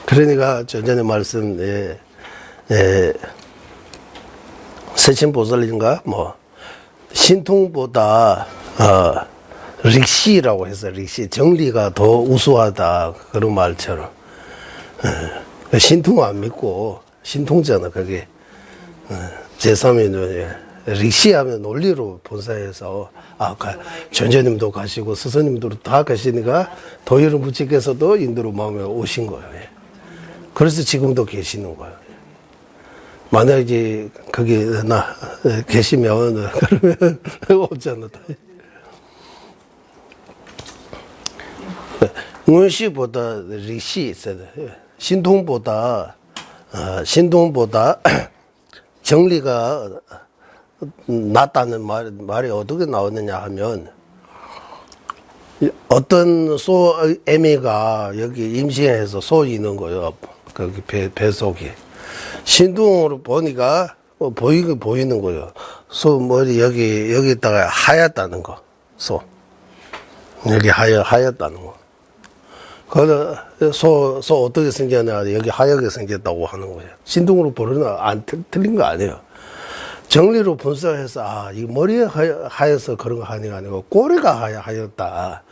그러니까 전전에 말씀, 세친보살인가 뭐 신통보다 릭시라고 해서 릭시 정리가 더 우수하다 그런 말처럼 신통 안 믿고 신통잖아 그게 제3의 릭시하면 논리로 본사에서 전재님도 가시고 스승님도 다 가시니까 도일은 부처께서도 인도로 마음에 오신 거예요. 그래서 지금도 계시는 거예요. 만약에 거기 계시면 그러면 없잖아. 응시보다 릭시 신통보다 정리가 낫다는 말이 어떻게 나오느냐 하면 어떤 애미가 여기 임신해서 소 있는 거예요. 거기 배 속에 신동으로 보니까 보이긴 보이는 거예요. 소 머리 여기다가 하얗다는 거. 소 여기 하얗다는 거. 소 어떻게 생겼냐 여기 하얗게 생겼다고 하는 거예요. 신동으로 보려면 안 틀린 거 아니에요. 정리로 분석해서 이 머리에 하여서 그런 거 하는 게 아니고 꼬리가 하였다.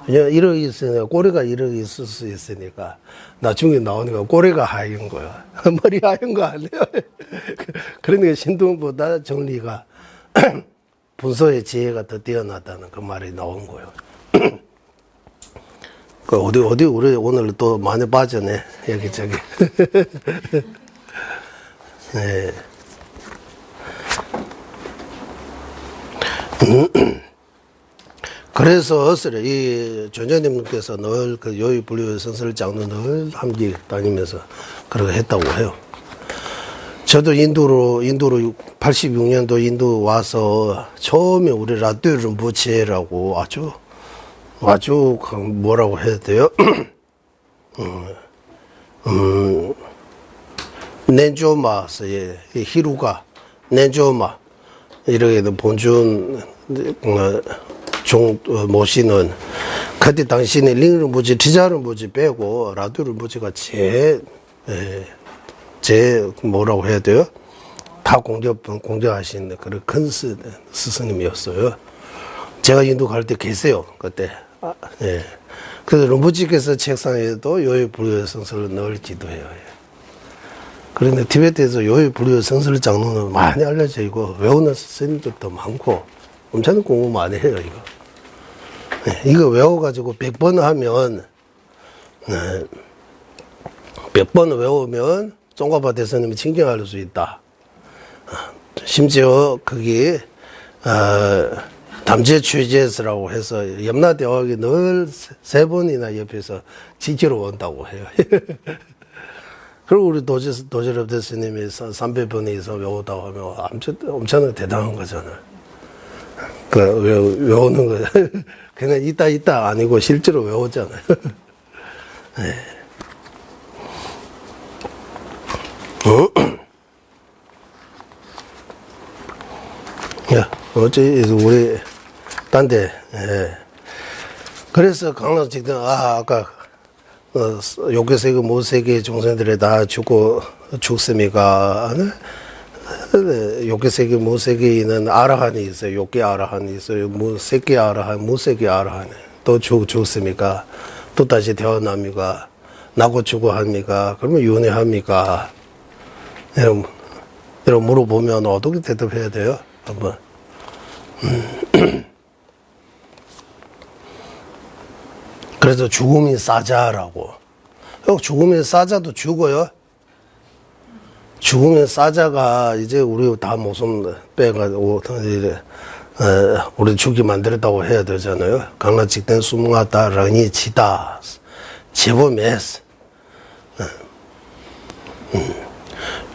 이렇게 있으니까 꼬리가 이렇게 있을 수 있으니까 나중에 나오니까 꼬리가 하얀 거예요. 머리 하얀 거 아니에요. 그러니까 신동보다 정리가 분석의 지혜가 더 뛰어나다는 그 말이 나온 거예요. 어디 우리 오늘 또 많이 빠졌네 여기저기. 네. 그래서 이 전자님께서 늘 그 요의 불교의 선설 장로 늘 함께 다니면서 그렇게 했다고 해요. 저도 인도로 86년도 인도 와서 처음에 우리 라뚜 rinpoche라고 아주 뭐라고 해야 돼요? 넨조마스의 히루가 넨조마 이렇게 본준 모시는 그때 당시에 링rinpoche, 지자rinpoche 빼고 라뚜 rinpoche가 제 뭐라고 해야 돼요? 다 공격하신 그런 큰 스승님이었어요. 제가 인도 갈 때 계세요 그때. 예. 그래서 rinpoche께서 책상에도 요의 불교의 성설을 늘 기도해요. 그런데 티베트에서 요의 불교의 성설 장로는 많이 알려져 있고 외우는 스님들도 많고 엄청 공부 많이 해요 이거. 예. 이거 외워가지고 100번 하면 100번 외우면 쫑가파 대스님이 칭찬할 수 있다. 심지어 거기 담제 취재스라고 해서 염라대왕이 늘 3번이나 옆에서 지키러 온다고 해요. 그리고 우리 도제럽 대스님이 300번에서 외우다고 하면 엄청나게 대단한 거잖아요. 외우는 거 그냥 있다 아니고 실제로 외우잖아요. 네. 야, 어째 우리 딴데 그래서 강남 직등 아까 욕계세계 모세계 종생들이 다 죽습니까? 욕계세계 모세계에는 아라한이 있어요. 욕계 아라한이 있어요. 세계 아라한, 무세계 아라한 또 죽습니까? 또 다시 태어납니까? 나고 죽어 합니까? 그러면 윤회합니까? 여러분 물어보면 어떻게 대답해야 돼요? 한번. 그래서 죽음이 싸자라고. 죽음의 싸자도 죽어요. 죽음의 싸자가 이제 우리 다 목숨 빼가지고 우리 죽게 만들었다고 해야 되잖아요. 강나직된 수문하다 랑이 치다 제보메스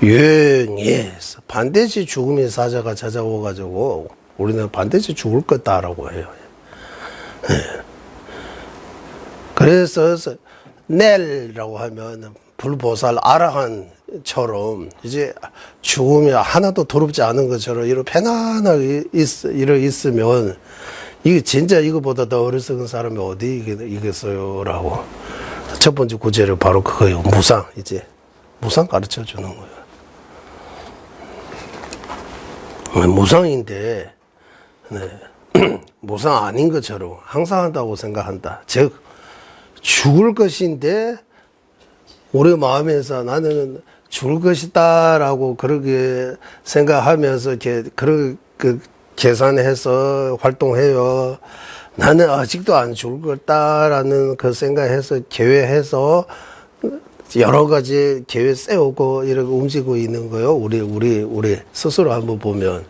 유행에 반드시 죽음의 사자가 찾아오가지고 우리는 반드시 죽을 거다라고 해요. 그래서 넬이라고 하면 불보살 아라한처럼 이제 죽음이 하나도 더럽지 않은 것처럼 이렇게 편안하게 이렇게 있으면 이게 진짜 이거보다 더 어리석은 사람이 어디 이겠어요라고 첫 번째 구제를 바로 그거예요. 무상 이제 무상 가르쳐 주는 거예요. 무상인데 무상 아닌 것처럼 항상 한다고 생각한다. 즉 죽을 것인데 우리 마음에서 나는 죽을 것이다라고 그렇게 생각하면서 그렇게 계산해서 활동해요. 나는 아직도 안 죽을 거다라는 그 생각해서 계획해서 여러 가지 계획 세우고 이렇게 움직이고 있는 거요. 우리 스스로 한번 보면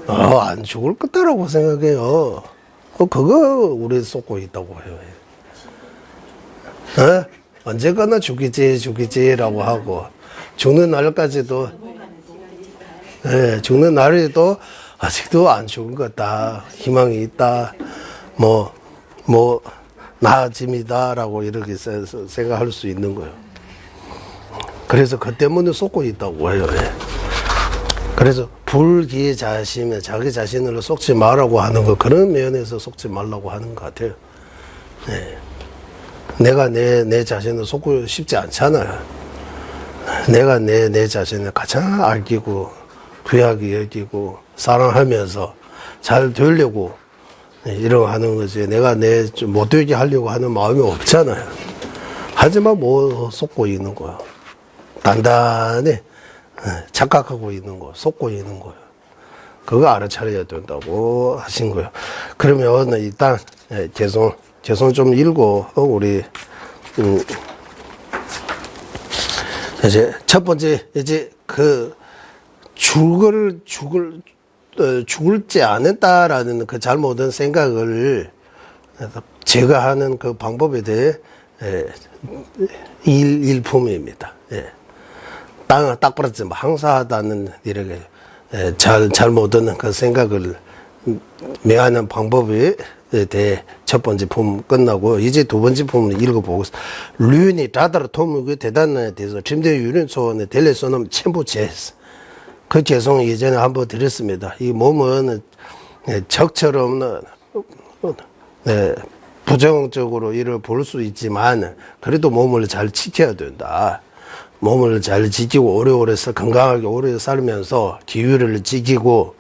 안 죽을 거다라고 생각해요. 그거 우리 쏟고 있다고 해요. 언제거나 죽이지라고 하고 죽는 날까지도 죽는 날에도 아직도 안 죽은 거다. 희망이 있다. 뭐 나아짐이다라고 이렇게 생각할 수 있는 거예요. 그래서 그 때문에 속고 있다고 해요. 예. 그래서 불기자심에 자기 자신을 속지 말라고 하는 거, 그런 면에서 속지 말라고 하는 것 같아요. 예. 내가 내 자신을 속고 싶지 않잖아요. 내가 내 자신을 가장 아끼고 귀하게 여기고 사랑하면서 잘 되려고 이러고 하는 거지. 내가 못 되게 하려고 하는 마음이 없잖아요. 하지만 뭐 속고 있는 거야. 단단히 착각하고 있는 거, 속고 있는 거예요. 그거 알아차려야 된다고 하신 거예요. 그러면 일단 개성 좀 읽고 우리 이제 첫 번째 이제 그 죽을지 않았다라는 그 잘못된 생각을 제거하는 그 방법에 대해 일품입니다. 예. 딱 그렇지만 항사하다는 이렇게 잘못된 그 생각을 명하는 방법에 대해 첫 번째 품 끝나고 이제 두 번째 품을 읽어보고 류니 다다르 토무그 대단에 대해서 침대 유륜 소원에 델레소는 첨부 제스 그 개성 예전에 한번 드렸습니다. 이 몸은 적처럼 부정적으로 이를 볼 수 있지만 그래도 몸을 잘 지켜야 된다. 몸을 잘 지키고 오래오래 건강하게 오래 살면서 기후를 지키고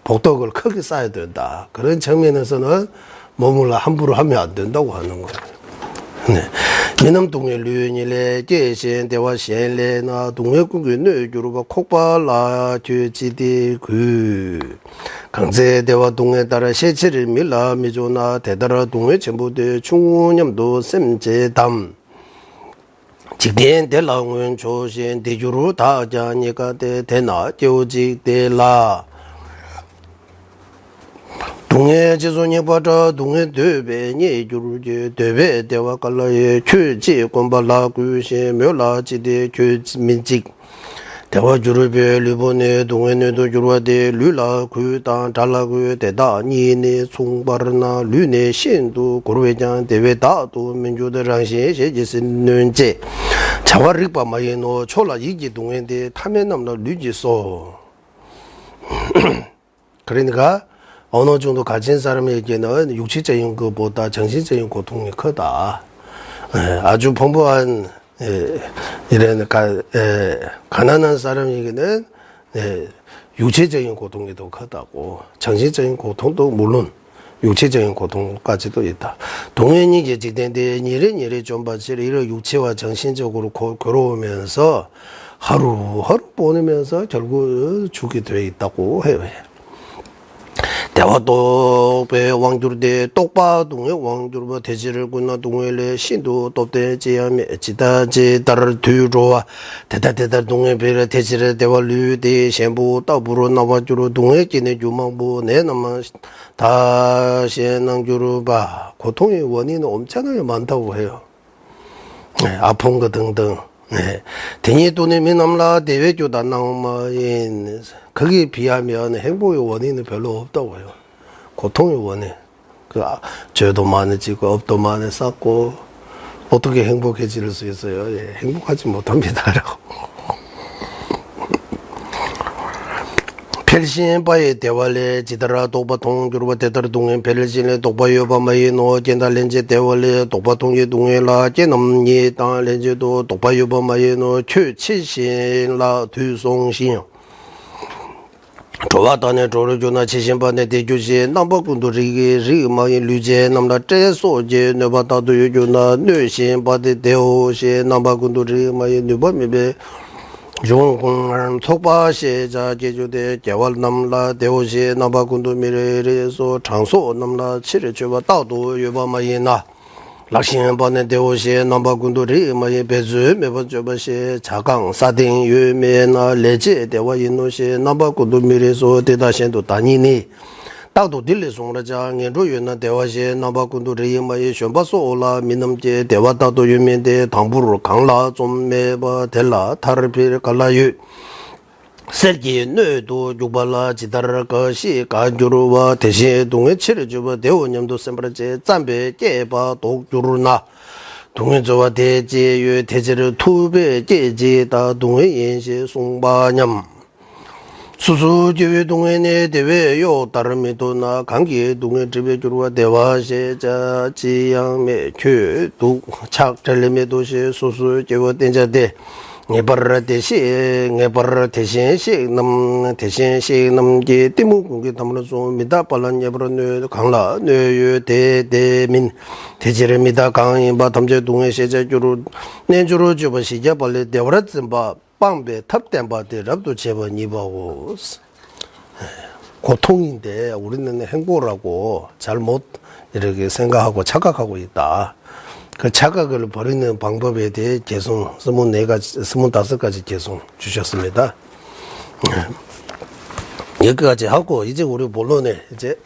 복덕을 크게 쌓아야 된다. 그런 측면에서는 몸을 함부로 하면 안 된다고 하는 거예요. 미남 동네 류인일에 계신 대화 시엔레나 동네 국의 뇌주로가 콕발라 죄지디 그 강세 대화 동에 따라 세치를 밀라 미조나 대다라 동네 전부대 충념도 셈제담 직된 대랑은 조신 대주로 다자니까 대나 조직 대라 동해 지손이 받아 동해 대배니 주르제 대배 대와 갈라에 최지 권발라 구시 묘라지대 최민직 대와 주르베 리본에 동해내도 주르와데 류라 구단 달라구 대다 니네 송바르나 류네 신도 고르회장 대회다도 민주대랑시 세지스는제 자와릭바 마이노 초라 이지 동해대 타면남나 류지소 그러니까 어느 정도 가진 사람에게는 육체적인 것보다 정신적인 고통이 크다. 아주 풍부한 이런 가난한 사람에게는 육체적인 고통이 더 크다고. 정신적인 고통도 물론 육체적인 고통까지도 있다. 동행이 계직된데 이래 좀 봐지를 이런 육체와 정신적으로 괴로우면서 하루하루 보내면서 결국 죽게 돼 있다고 해요. 대화도 배 왕주르대 똑바동의 왕주르바 대지를 군나 동해래 신도 또대 제함에 지다지 따를 뒤로와 대다대다 동해 배를 대지를 대화 류대 셴부 따부로 나와주로 동해 지내 주망부 내나만 다시 낭주르바 고통의 원인은 엄청나게 많다고 해요. 아픈 거 등등. 대니 돈의 미남라 대외교다 나오마인 거기에 비하면 행복의 원인은 별로 없다고 해요. 고통의 원인. 죄도 많아지고 업도 많이 쌓고 어떻게 행복해질 수 있어요? 행복하지 못합니다라고. 펠신바의 대화래 지다라 독바통 주로바 대다라 동행 펠신의 독바요바마의 노 젠달렌제 대화래 독바통의 동해라 제넘니 땅렌제도 독바요바마의 노 최치신라 뒤송신 조와단의 조르조나 치신반의 대주시 남바군도리기 리마의 류제 남라 제소제 네바다도 요조나 뇌신바의 대호시 남바군도리마의 뉴바미베 용공한 속바시자 제주대 개월남라 대호시 남바군도 미래에서 장소 남라 칠레주와 따도 요바마이나 락신반의 대호시 남바군도 리마의 배주 매번저바시 자강 사딩 유메나 레제 대와 인노시 남바군도 미래에서 대다신도 다니니 따도 딜레송라장 로유나 대화시 남바군도 리마의 셴바소라 미남제 대화다도 유면대 당부로 강라 좀 매바 델라 타르필 갈라유 셀기 뇌도 육발라 지다를 것이 간주로와 대신 동해 치르주바 대원념도 셈브라제 짬베 깨바 독주루나 동해조와 대제유 대제를 투배 제제다 동해연시 송바냠 수수제외 동해내 대외요 다름에도 나 관계 동해 지배주로와 대화세자 지양매 교도 착절림의 도시 수수제외 된자대 네버러 대신 남게 때문에 담으로 좀니다 빨란 예버는 강라 뇌유 대대민 대지름이다 강인바 담제 동해 세자주로 내주로 주버 시자 벌레 대버릇 바 빵배 탑된바 대랍도 제번 이바고 고통인데 우리는 행복하고 잘못 이렇게 생각하고 착각하고 있다. 그 착각을 버리는 방법에 대해 개송 25가지 개송 주셨습니다. 여기까지 하고 이제 우리 본론에 이제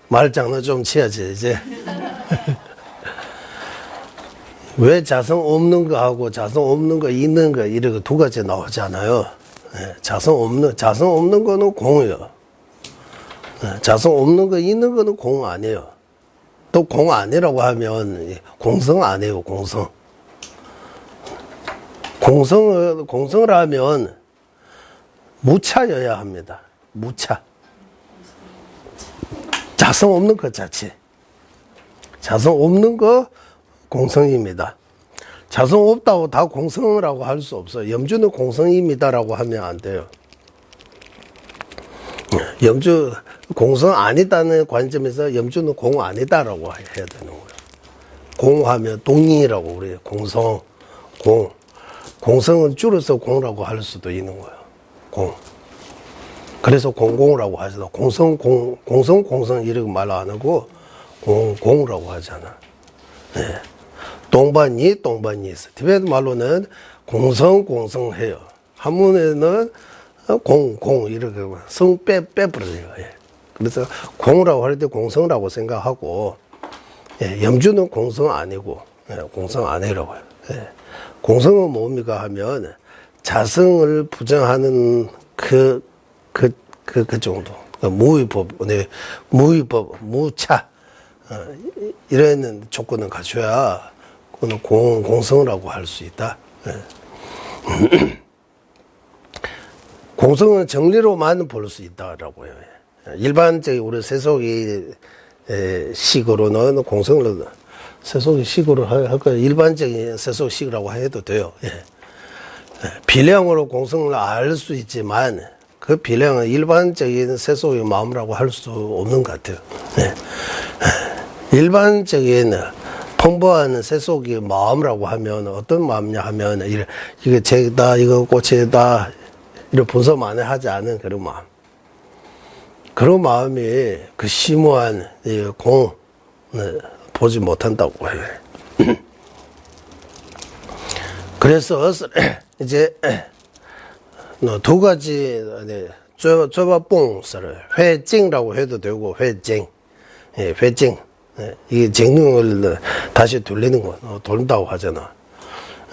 말장난 좀 치야지 이제. 왜 자성 없는 거 하고 자성 없는 거 있는 거 이렇게 두 가지 나오잖아요. 자성 없는 거는 공이요. 자성 없는 거 있는 거는 공 아니에요. 또 공 아니라고 하면 공성 아니에요. 공성을 하면 무차여야 합니다. 무차. 자성 없는 것 자체. 자성 없는 거 공성입니다. 자성 없다고 다 공성이라고 할 수 없어요. 염주는 공성입니다라고 하면 안 돼요. 염주 공성 아니다는 관점에서 염주는 공 아니다라고 해야 되는 거예요. 공하면 동인이라고 우리 공성, 공성은 줄여서 공라고 할 수도 있는 거예요. 공. 그래서 공공이라고 하잖아. 공성 이렇게 말 안 하고 공이라고 하잖아. 네. 동반이 있어. 티베트 말로는 공성해요. 한문에는 공 이렇게 성 빼버려요. 예. 그래서 공이라고 할 때 공성이라고 생각하고, 예, 염주는 공성 아니고, 예, 공성 아니라고 해요. 예. 공성은 뭡니까 하면 자성을 부정하는 그 정도. 무위법, 무차, 이런 조건을 갖춰야 그거는 공성이라고 할 수 있다. 예. 공성은 정리로만 볼 수 있다라고 해요. 일반적인 우리 세속의 식으로는 공성을 세속의 식으로 할 거예요. 일반적인 세속식이라고 해도 돼요. 예. 비량으로 공성을 알 수 있지만 그 비량은 일반적인 세속의 마음이라고 할 수 없는 것 같아요. 예. 일반적인 풍부한 세속의 마음이라고 하면 어떤 마음이냐 하면 이거 잭이다, 이거 꽃이다 이런 분석 많이 하지 않은 그런 마음. 그런 마음이 그 심오한 공을 보지 못한다고 해요. 그래서 이제 두 가지 쪼바뽕스를 회징이라고 해도 되고 회징, 예, 회징. 예, 이게 쟁능을 다시 돌리는 거 돌린다고 하잖아.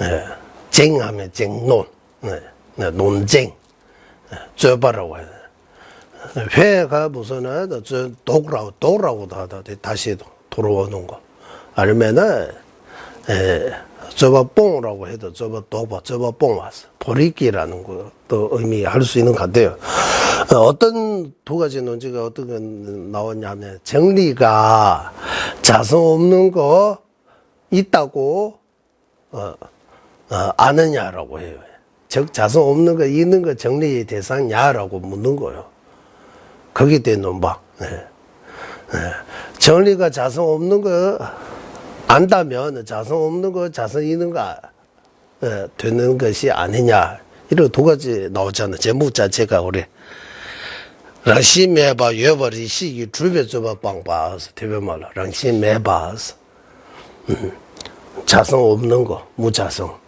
예, 쟁하면 쟁논, 예, 논쟁, 쪼바라고 해요. 회가 무슨 도라고도 하다 다시 돌아오는 거. 아니면은 쪼바뽕이라고 해도 쪼바뽕 왔어. 버리기라는 것도 의미할 수 있는 것 같아요. 어떤 두 가지 논지가 어떻게 나왔냐면 정리가 자성 없는 거 있다고 아느냐라고 해요. 즉 자성 없는 거 있는 거 정리의 대상이냐라고 묻는 거예요. 거기에 대한 논방. 정리가 자성 없는 거 안다면 자성 없는 거 자성 있는 거 되는 것이 아니냐. 이런 두 가지 나오잖아. 제목 자체가 우리 랑시매바 여버리 시기 주변 줘봐 빵바스 대변말로 랑시매바스 자성 없는 거 무자성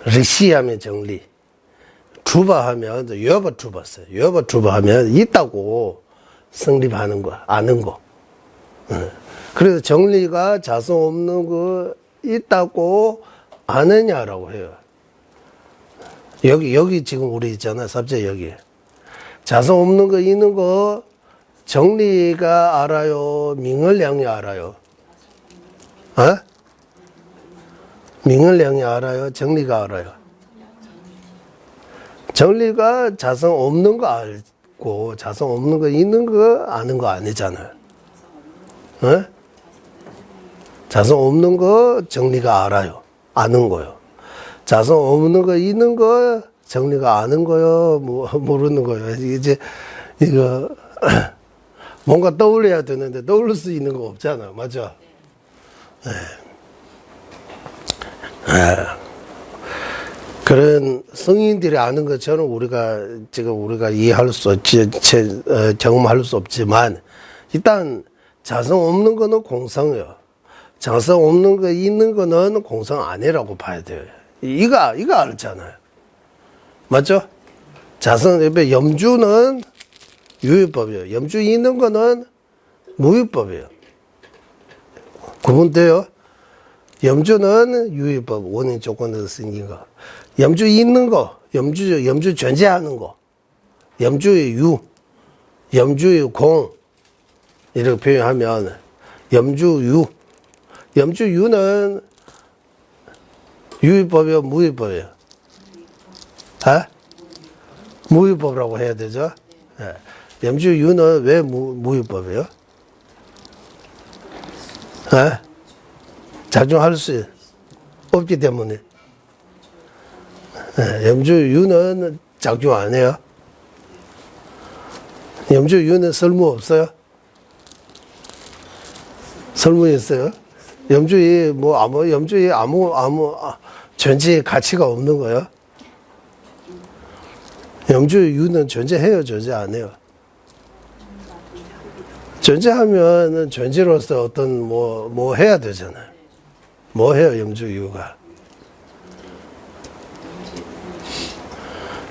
리시하면 정리 주바하면 여버 주바스 여버 주바하면 있다고 성립하는 거 아는 거. 그래서 정리가 자성 없는 거 있다고 아느냐라고 해요. 여기 지금 우리 있잖아. 삽제 여기. 자성 없는 거 있는 거 정리가 알아요? 밍을량이 알아요? 민을량이 알아요? 정리가 알아요? 정리가 자성 없는 거 알고 자성 없는 거 있는 거 아는 거 아니잖아요. 어? 자성 없는 거 정리가 알아요. 아는 거요. 자성 없는 거 있는 거 정리가 아는 거요. 모르는 거요. 이제 이거 뭔가 떠올려야 되는데 떠올릴 수 있는 거 없잖아. 맞죠? 네. 그런 성인들이 아는 것처럼 우리가 이해할 수 없지, 경험할 수 없지만 일단 자성 없는 거는 공성이요. 자성 없는 거 있는 거는 공성 아니라고 봐야 돼요. 이거 알잖아요. 맞죠? 자성 옆에 염주는 유의법이에요. 염주 있는 거는 무의법이에요. 구분돼요? 염주는 유의법, 원인 조건에서 생긴 거. 염주 있는 거, 염주 존재하는 거. 염주의 유, 염주의 공. 이렇게 표현하면, 염주유. 염주유는 유의법이요, 무의법이요? 무의법이라고 해야 되죠? 네. 염주유는 왜 무의법이에요? 작용할 수 없기 때문에. 염주유는 작용 안 해요. 염주유는 설무 없어요? 설무 있어요? 염주에 염주에 아무 존재의 가치가 없는 거예요? 염주유는 존재해요, 존재 안 해요? 존재하면은 존재로서 어떤 뭐 해야 되잖아요. 뭐 해요, 염주유가?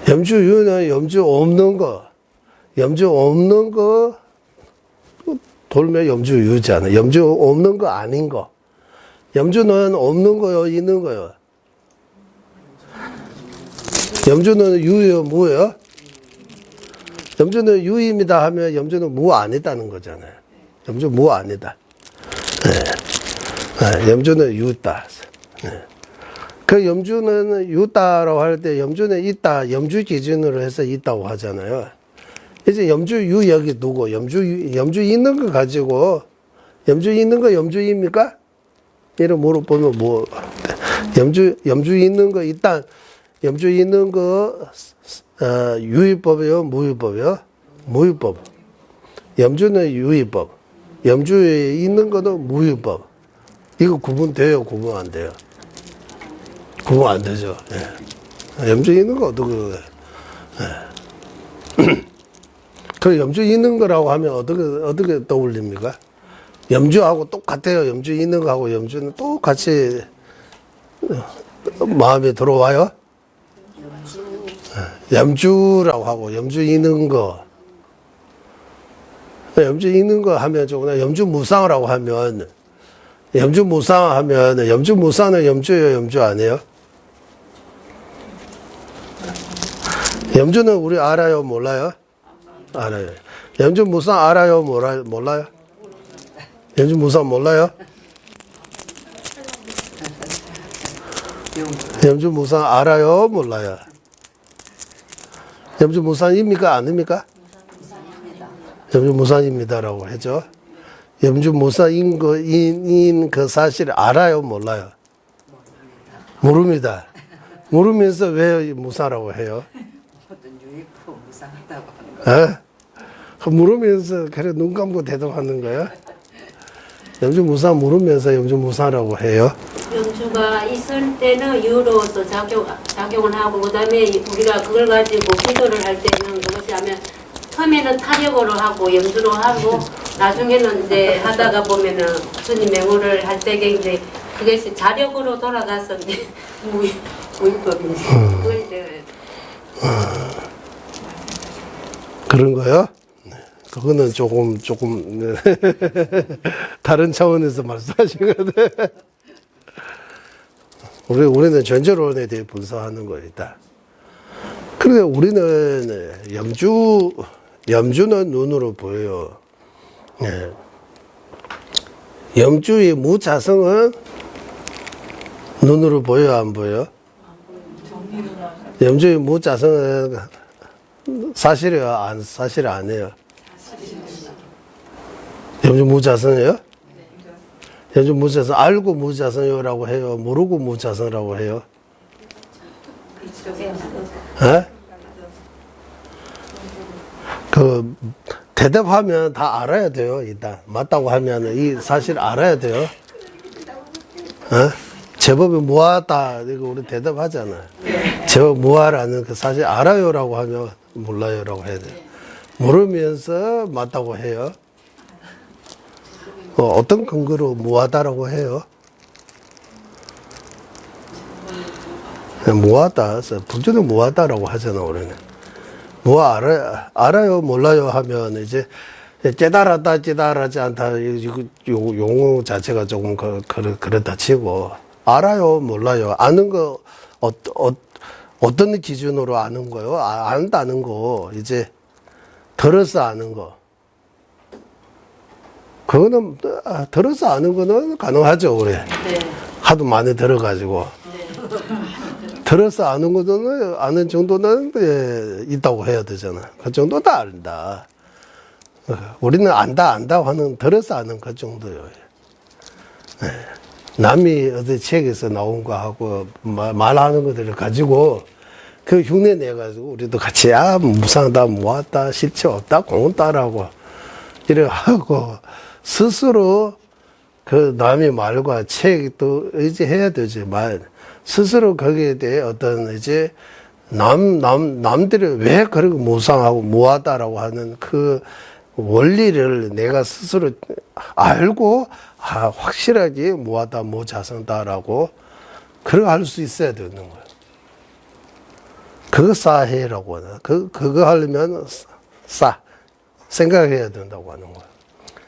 염주유는 염주 없는 거 돌면 염주유잖아요. 염주 없는 거 아닌 거. 염주는 없는 거요, 있는 거요? 염주는 유예요, 무예요? 염주는 유입니다 하면 염주는 무 아니다는 거잖아요. 염주 무 아니다. 네. 염주는 유다. 네. 그 염주는 유다라고 할 때 염주는 있다, 염주 기준으로 해서 있다고 하잖아요. 이제 염주유 여기 두고 염주 있는 거 가지고 염주 있는 거 염주입니까? 이렇게 물어보면 염주 있는 거 일단 염주 있는 거 유의법이요, 무의법이요? 무의법. 염주는 유의법. 염주에 있는 거는 무의법. 이거 구분돼요, 구분 안 돼요? 구분 안 되죠. 예. 염주 있는 거 어떻게? 그 염주 있는 거라고 하면 어떻게 떠올립니까? 염주하고 똑같아요. 염주 있는 거하고 염주는 똑같이 마음에 들어와요? 염주라고 하고 염주 있는 거. 염주 있는 거 하면 조금 염주 무상이라고 하면 염주 무상 하면 염주 무상은 염주예요, 염주 아니에요? 염주는 우리 알아요, 몰라요? 알아요. 염주 무상 알아요, 몰라요? 염주 무상 몰라요? 염주 무상 알아요, 몰라요? 염주 무상입니까, 아닙니까? 염주 무상입니다라고 하죠. 염주 무상인 그 사실 알아요, 몰라요? 모릅니다. 모르면서 왜 무상이라고 해요? 물으면서 그래 눈 감고 대답하는 거야? 염주 무상 물으면서 염주 무상이라고 해요? 염주가 있을 때는 유로서 작용을 하고 그다음에 우리가 그걸 가지고 기도를 할 때는 그것이 하면 처음에는 타력으로 하고 염주로 하고 나중에는 이제 하다가 보면은 스님 맹호를 할 때게 이제 그것이 자력으로 돌아가서 이제 무의법이지. 그걸 이제 그런 거요? 그거는 조금 다른 차원에서 말씀하신 건데 우리는 전제론에 대해 분석하는 거예요, 일단. 그런데 우리는 염주는 눈으로 보여요. 네. 염주의 무자성은 눈으로 보여 안 보여? 정리로만 염주의 무자성은 사실이에요? 사실 아니에요? 염주 무자성이에요? 염주 무자성 알고 무자성이라고 해요? 모르고 무자성이라고 해요? 에? 그 대답하면 다 알아야 돼요. 일단 맞다고 하면 이 사실 알아야 돼요. 제법이 무하다 이거 우리 대답하잖아요. 제법 무하라는 그 사실 알아요라고 하면 몰라요라고 해야 돼요. 모르면서 맞다고 해요. 어떤 근거로 무하다라고 해요? 무하다. 북조는 무하다라고 하잖아 우리는. 뭐 알아요 몰라요 하면 이제 깨달았다 깨달았지 않다 용어 자체가 조금 그렇다 치고 알아요 몰라요 아는 거 어떤 기준으로 아는 거요? 안다는 거 이제 들어서 아는 거 그거는 들어서 아는 거는 가능하죠 우리 하도 많이 들어가지고 들어서 아는 거는 아는 정도는 있다고 해야 되잖아. 그 정도 다 안다. 우리는 안다 하는 들어서 아는 그 정도요. 남이 어디 책에서 나온 거 하고 말하는 것들을 가지고 그 흉내 내 가지고 우리도 같이 무상다 모았다 실체 없다 공따라고 이래 하고 스스로 그 남의 말과 책도 의지해야 되지만 스스로 거기에 대해 어떤 이제 남들이 왜 그렇게 무상하고 무하다라고 하는 그 원리를 내가 스스로 알고 확실하게 무하다 무자성다라고 그렇게 할 수 있어야 되는 거예요. 그거 사해라고 하나. 그거 하려면 생각해야 된다고 하는 거예요.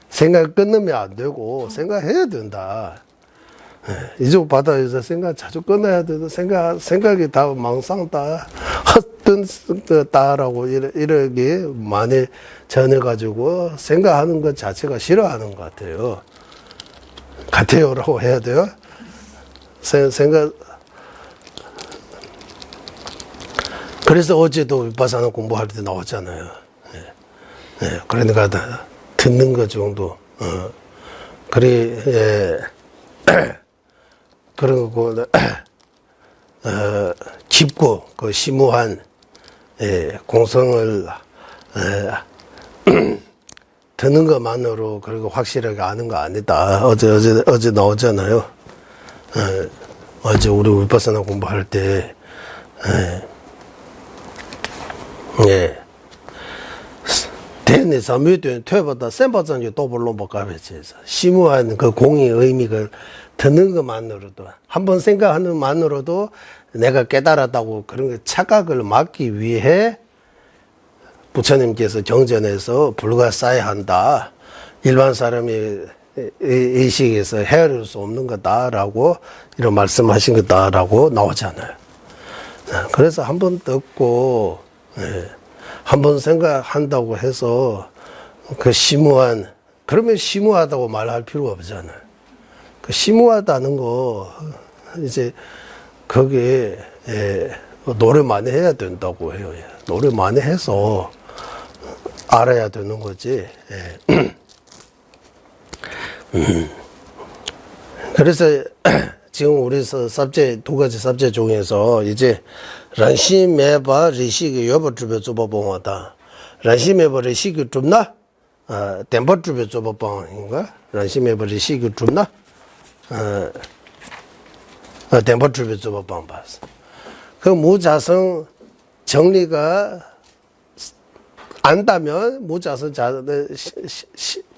생각 끊으면 안 되고 생각해야 된다. 이쪽 바다에서 생각 자주 끊어야 돼도 생각이 다 망상다, 헛뜬다라고 이렇게 많이 전해가지고 생각하는 것 자체가 싫어하는 것 같아요. 같아요라고 해야 돼요. 생각. 그래서 어제도 위파사나 공부할 때 나왔잖아요. 그러니까 듣는 것 정도. 그래. 그리고 깊고 그 심오한 공성을 듣는 것만으로 그리고 확실하게 아는 거 아니다. 어제 나오잖아요. 어제 우리 위파사나 공부할 때 대내 삼위된 퇴보다 센바장이 또불로 못 가겠지. 심오한 그 공의 의미를 듣는 것만으로도 한 번 생각하는 만으로도 내가 깨달았다고 그런 거 착각을 막기 위해 부처님께서 경전에서 불가사야 한다. 일반 사람이 의식에서 헤아릴 수 없는 거다라고 이런 말씀하신 거다라고 나오잖아요. 그래서 한 번 듣고 한 번 생각한다고 해서 그 심오한 그러면 심오하다고 말할 필요가 없잖아요. 그 심오하다는 거 이제 거기에 노래 많이 해야 된다고 해요. 노래 많이 해서 알아야 되는 거지. 그래서 지금 우리 삽제 두 가지 삽제 중에서 이제 란시메바 리시기 여버주베 좁아봉하다. 란시메바 리시기 좁나? 덴버주베 좁아봉인가? 란시메바 리시기 좁나? 덴버주베 좁아봉 봤어. 그 무자성 정리가 안다면 무자성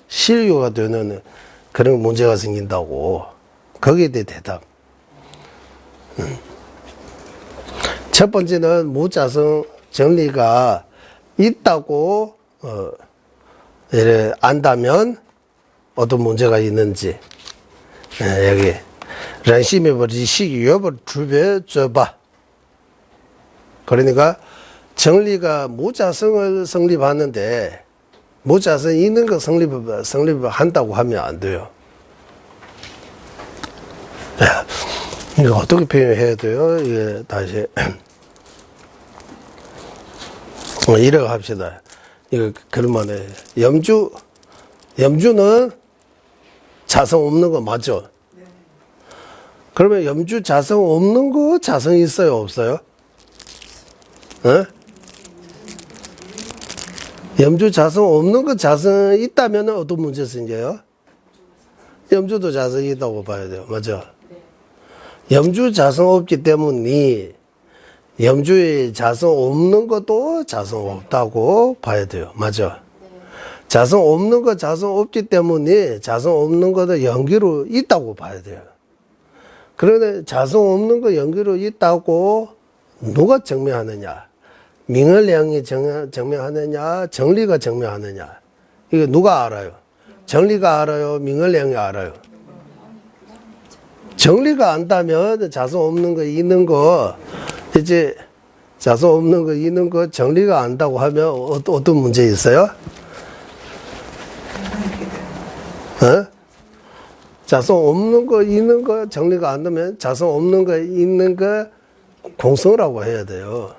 실효가 되는 그런 문제가 생긴다고. 거기에 대해 대답. 첫 번째는 무자성 정리가 있다고 안다면 어떤 문제가 있는지 여기 란시메버리 시기여버 주베 줘봐. 그러니까 정리가 무자성을 성립하는데 무자성 있는 거 성립한다고 하면 안 돼요. 이거 어떻게 표현해야 돼요? 이게 다시 이래가 합시다. 이거 그럴만해. 염주는 자성 없는 거 맞죠? 그러면 염주 자성 없는 거 자성 있어요, 없어요? 어? 염주 자성 없는 거 자성 있다면 어떤 문제 생겨요? 염주도 자성이 있다고 봐야 돼요. 맞죠? 염주 자성 없기 때문에 염주에 자성 없는 것도 자성 없다고 봐야 돼요. 맞죠? 자성 없는 거 자성 없기 때문에 자성 없는 것도 연기로 있다고 봐야 돼요. 그런데 자성 없는 거 연기로 있다고 누가 증명하느냐? 명을량이 증명하느냐? 정리가 증명하느냐? 이거 누가 알아요? 정리가 알아요? 명을량이 알아요? 정리가 안다면 자성 없는 거 있는 거 이제 자성 없는 거 있는 거 정리가 안다고 하면 어떤 문제 있어요? 어? 자성 없는 거 있는 거 정리가 안 되면 자성 없는 거 있는 거 공성이라고 해야 돼요.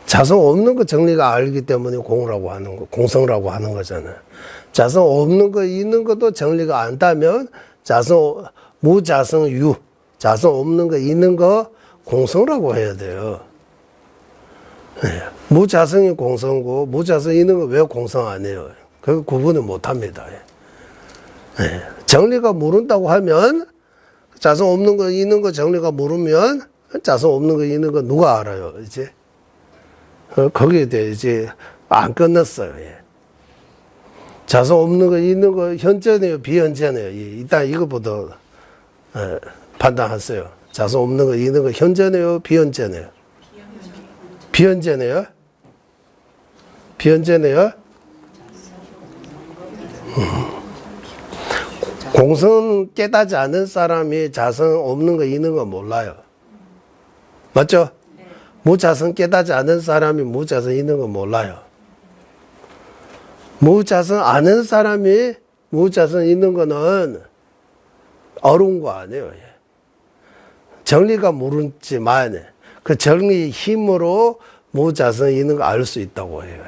자성 없는 거 정리가 알기 때문에 공이라고 하는 거, 공성이라고 하는 거잖아요. 자성 없는 거 있는 것도 정리가 안다면 자성 무자성 유, 자성 없는 거 있는 거 공성이라고 해야 돼요. 네. 무자성이 공성이고 무자성 있는 거 왜 공성 안 해요? 그 구분을 못 합니다. 네. 정리가 모른다고 하면 자성 없는 거 있는 거 정리가 모르면 자성 없는 거 있는 거 누가 알아요? 이제 거기에 대해 이제 안 끝났어요. 예. 자성 없는 거 있는 거 현재네요, 비현재네요. 예. 일단 이것부터 판단하세요. 자성 없는 거 있는 거 현재네요, 비현재네요. 비현재네요. 비현재네요. 공성 깨닫지 않은 사람이 자성 없는 거 있는 거 몰라요. 맞죠? 무자성 깨닫지 않은 사람이 무자성 있는 거 몰라요. 무자성 아는 사람이 무자성 있는 거는 어려운 거 아니에요. 정리가 모르지만 그 정리의 힘으로 무자성 있는 거 알 수 있다고 해요.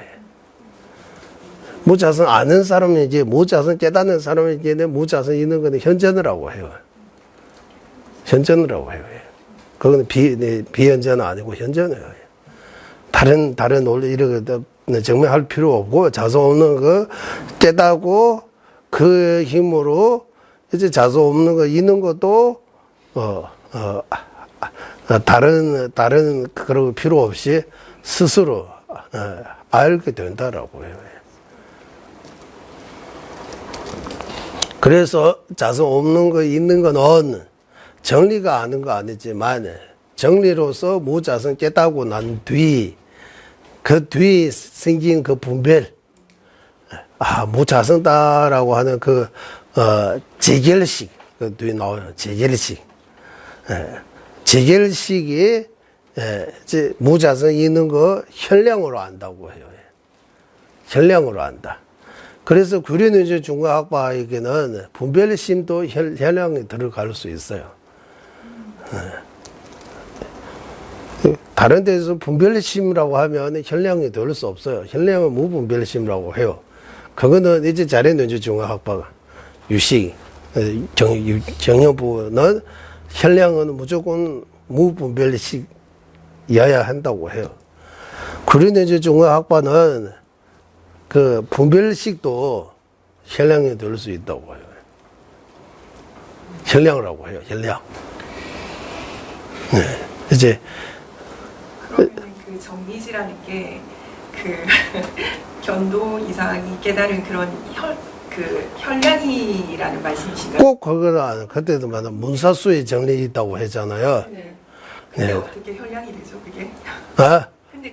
무자성 아는 사람이 이제 무자성 깨닫는 사람이 이제 무자성 있는 거는 현전이라고 해요. 현전이라고 해요. 그거는 비현전은 아니고 현전이에요. 다른 논리 이렇게 증명할 필요 없고 자성 없는 거 깨닫고 그 힘으로 이제 자성 없는 거 있는 것도 다른 그런 필요 없이 스스로 알게 된다라고 해요. 그래서 자성 없는 거 있는 거는 정리가 아는 거 아니지만 정리로서 무자성 깨닫고 난 뒤 그 뒤에 생긴 그 분별 무자성다라고 하는 그 재결식 그 뒤에 나와요. 재결식 재결식이 이제 무자성 있는 거 현량으로 안다고 해요. 현량으로 안다. 그래서 구리는지 중과학파에게는 분별심도 현량에 들어갈 수 있어요. 다른 데서 분별심이라고 하면 현량이 될 수 없어요. 현량은 무분별심이라고 해요. 그거는 이제 잘했는지 중과학파가 유식 정형부는 현량은 무조건 무분별식이어야 한다고 해요. 구리는지 중과학파는 그 분별식도 현량이 될 수 있다고 해요. 현량이라고 해요. 현량. 네. 이제 그러면 그 정리지라는 게 그 견도 이상이 깨달은 그런 현량이라는 말씀이신가요? 꼭 그거는 아니에요. 그때도 말한 문사수의 정리 있다고 했잖아요. 네. 근데 네. 어떻게 현량이 되죠, 그게?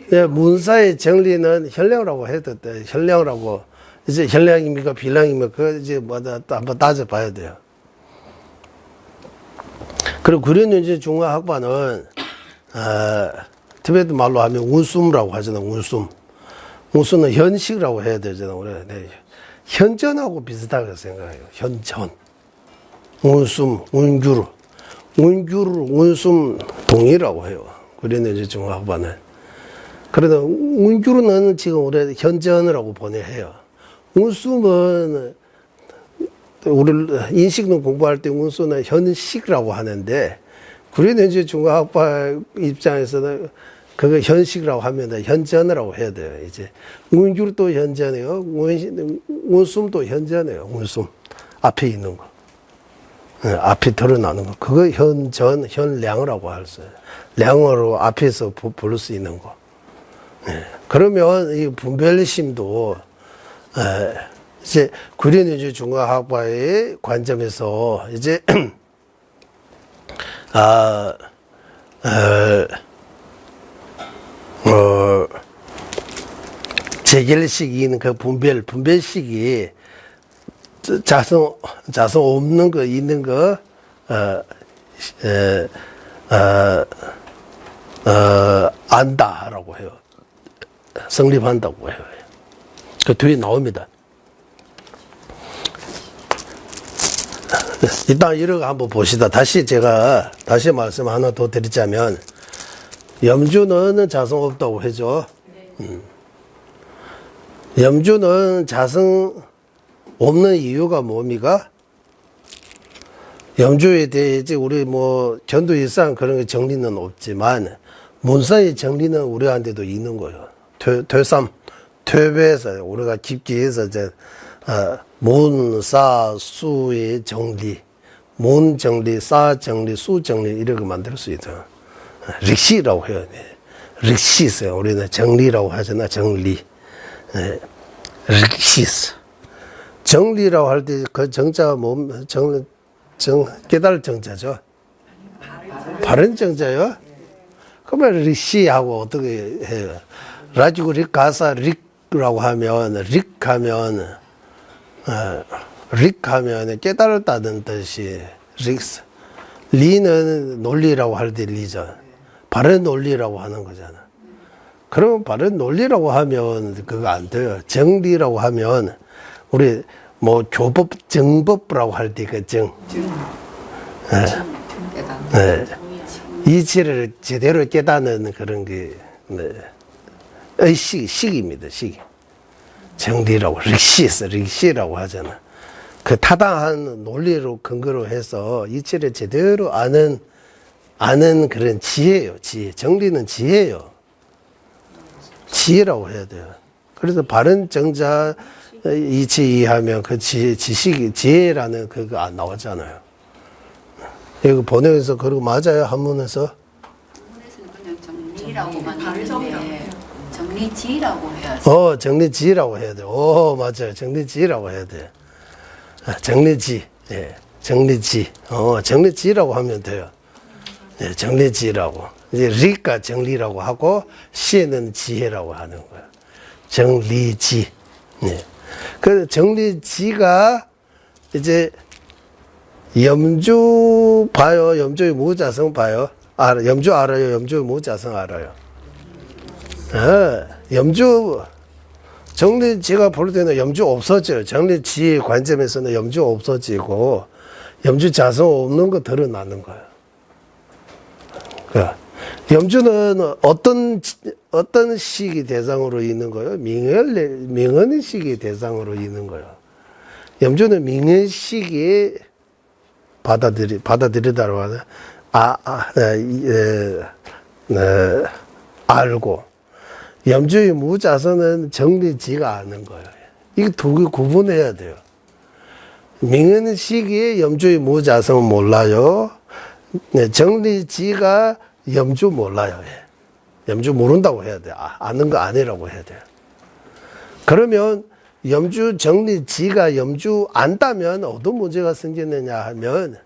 네, 문사의 정리는 현량이라고 해도 돼. 현량이라고. 이제 현량입니까? 비량입니까? 그 이제 뭐다 한번 따져봐야 돼요. 그리고 구련윤지 중화학파는, 티베트 말로 하면 운숨이라고 하잖아, 운숨. 운숨은 현식이라고 해야 되잖아, 우리. 네. 현전하고 비슷하게 생각해요. 현전. 운숨, 운규. 운규를 운숨 동이라고 해요. 구리는지 중학반은. 그래도 운규는 지금 우리 현전이라고 보내해요. 운숨은 우리 인식론 공부할 때 운수는 현식이라고 하는데 구리는지 중학파 입장에서는 그거 현식이라고 하면 현전이라고 해야 돼요. 이제 운규도 현전이에요. 운숨도 현전이에요. 운숨 앞에 있는 거. 앞에 드러나는 거. 그거 현전, 현량이라고 할 수 있어요. 량으로 앞에서 부를 수 있는 거. 그러면 이 분별심도, 이제 구리는지 중화학파의 관점에서 이제, 재결식인 그 분별식이 자성 없는 거, 있는 거, 안다라고 해요. 성립한다고 해요. 그 뒤에 나옵니다. 일단 이런 거 한번 봅시다. 다시 말씀 하나 더 드리자면, 염주는 자성 없다고 하죠. 염주는 자성 없는 이유가 뭡니까? 염주에 대해 이제 우리 뭐 견도 일상 그런 게 정리는 없지만 문서의 정리는 우리한테도 있는 거예요. 퇴배에서 우리가 깊게 해서 이제 문사 수의 정리, 문 정리, 사 정리, 수 정리 이렇게 만들 수 있죠. 릭시라고 해요. 릭시 있어요. 우리는 정리라고 하잖아. 정리. 릭시스. 정리라고 할 때 그 정자가 깨달을 정자죠. 바른 정자요? 그러면 릭시하고 어떻게 해요? 라지고 릭 가사 릭라고 하면 릭하면 깨달았다는 뜻이 릭스. 리는 논리라고 할 때 리죠. 바른 논리라고 하는 거잖아. 그러면 바른 논리라고 하면 그거 안 돼요. 정리라고 하면 우리 뭐 교법 정법이라고 할 때 그 정. 이치를 제대로 깨닫는 그런 게 식입니다. 식. 정리라고 릭시라고 하잖아. 그 타당한 논리로 근거로 해서 이치를 제대로 아는 그런 지혜예요. 지혜. 정리는 지혜예요. 지혜라고 해야 돼요. 그래서 바른 정자 이치이하면 그 지혜라는 그거 안 나오잖아요. 이거 번역에서 그러고 맞아요? 한문에서? 한문에서는 그냥 정리라고만 하는데 정리지라고 해야죠. 정리지라고 해야 돼요. 맞아요. 정리지라고 해야 돼요. 정리지. 예. 정리지. 정리지라고 하면 돼요. 예, 정리지라고. 이제 리가 정리라고 하고 시에는 지혜라고 하는 거예요. 정리지. 예. 그 정리지가 이제 염주 봐요. 염주의 무자성 봐요. 염주 알아요. 염주의 무자성 알아요. 염주 정리지가 볼 때는 염주 없어져요. 정리지의 관점에서는 염주 없어지고 염주 자성 없는 거 드러나는 거예요. 염주는 어떤 식이 대상으로 있는 거예요? 명언의 식이 대상으로 있는 거예요. 염주는 명언식이 받아들이다라고 하나 알고 염주의 무자성은 정리지가 않은 거예요. 이게 두 개 구분해야 돼요. 명언식이 염주의 무자성은 몰라요. 정리지가 염주 몰라요. 염주 모른다고 해야 돼요. 아는 거 아니라고 해야 돼요. 그러면 염주 정리지가 염주 안다면 어떤 문제가 생기느냐 하면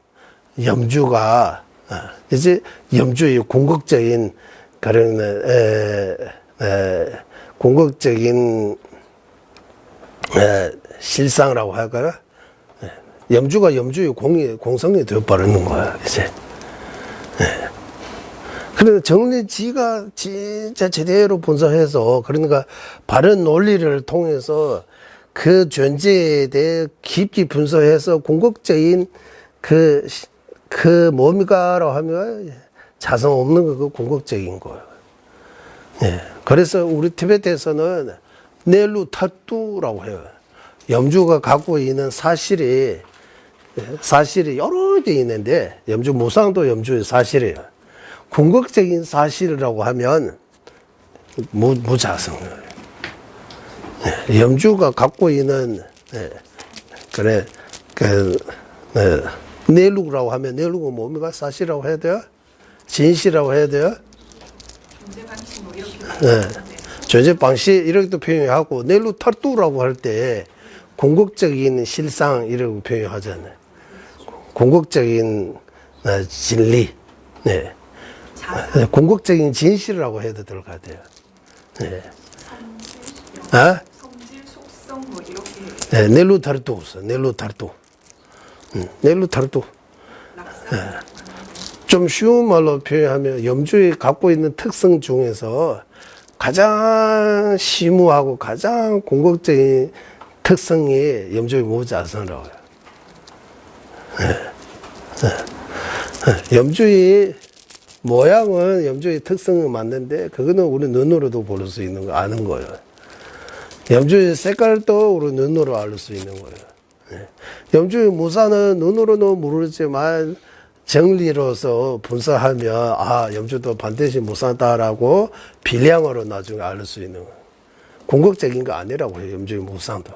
염주가 이제 염주의 궁극적인 그런 궁극적인 실상이라고 할까요? 염주가 염주의 공성이 되어버리는 거예요. 이제. 그래서 정리지가 진짜 제대로 분석해서 그러니까 바른 논리를 통해서 그 존재에 대해 깊이 분석해서 궁극적인 그 그 뭡니까라고 하면 자성 없는 거, 그 궁극적인 거예요. 예. 그래서 우리 티베트에서는 넬루 타뚜라고 해요. 염주가 갖고 있는 사실이 여러 개 있는데, 염주 무상도 염주의 사실이에요. 궁극적인 사실이라고 하면 무자성이에요. 예. 염주가 갖고 있는, 예. 그래, 넬루라고 하면, 넬루가 뭡니까? 사실이라고 해야 돼요? 진실이라고 해야 돼요? 존재 방식 뭐 이렇게. 네. 존재 방식 이렇게도 표현하고, 넬루 타뚜라고 할 때 궁극적인 실상 이라고 표현하잖아요. 궁극적인 진리, 네. 궁극적인 진실이라고 해도 들어가야 돼요. 네. 성질, 속성 뭐 이렇게. 네, 넬루 타르투 없어. 넬루 타르투. 넬루 타르투. 네. 좀 쉬운 말로 표현하면 염주에 갖고 있는 특성 중에서 가장 심오하고 가장 궁극적인 특성이 염주의 무자성이라고 해요. 염주의 모양은 염주의 특성은 맞는데 그거는 우리 눈으로도 볼 수 있는 거 아는 거예요. 염주의 색깔도 우리 눈으로 알 수 있는 거예요. 염주의 무사는 눈으로는 모르지만 정리로서 분석하면 염주도 반드시 무사다라고 비량으로 나중에 알 수 있는 거예요. 궁극적인 거 아니라고 해요. 염주의 무상도.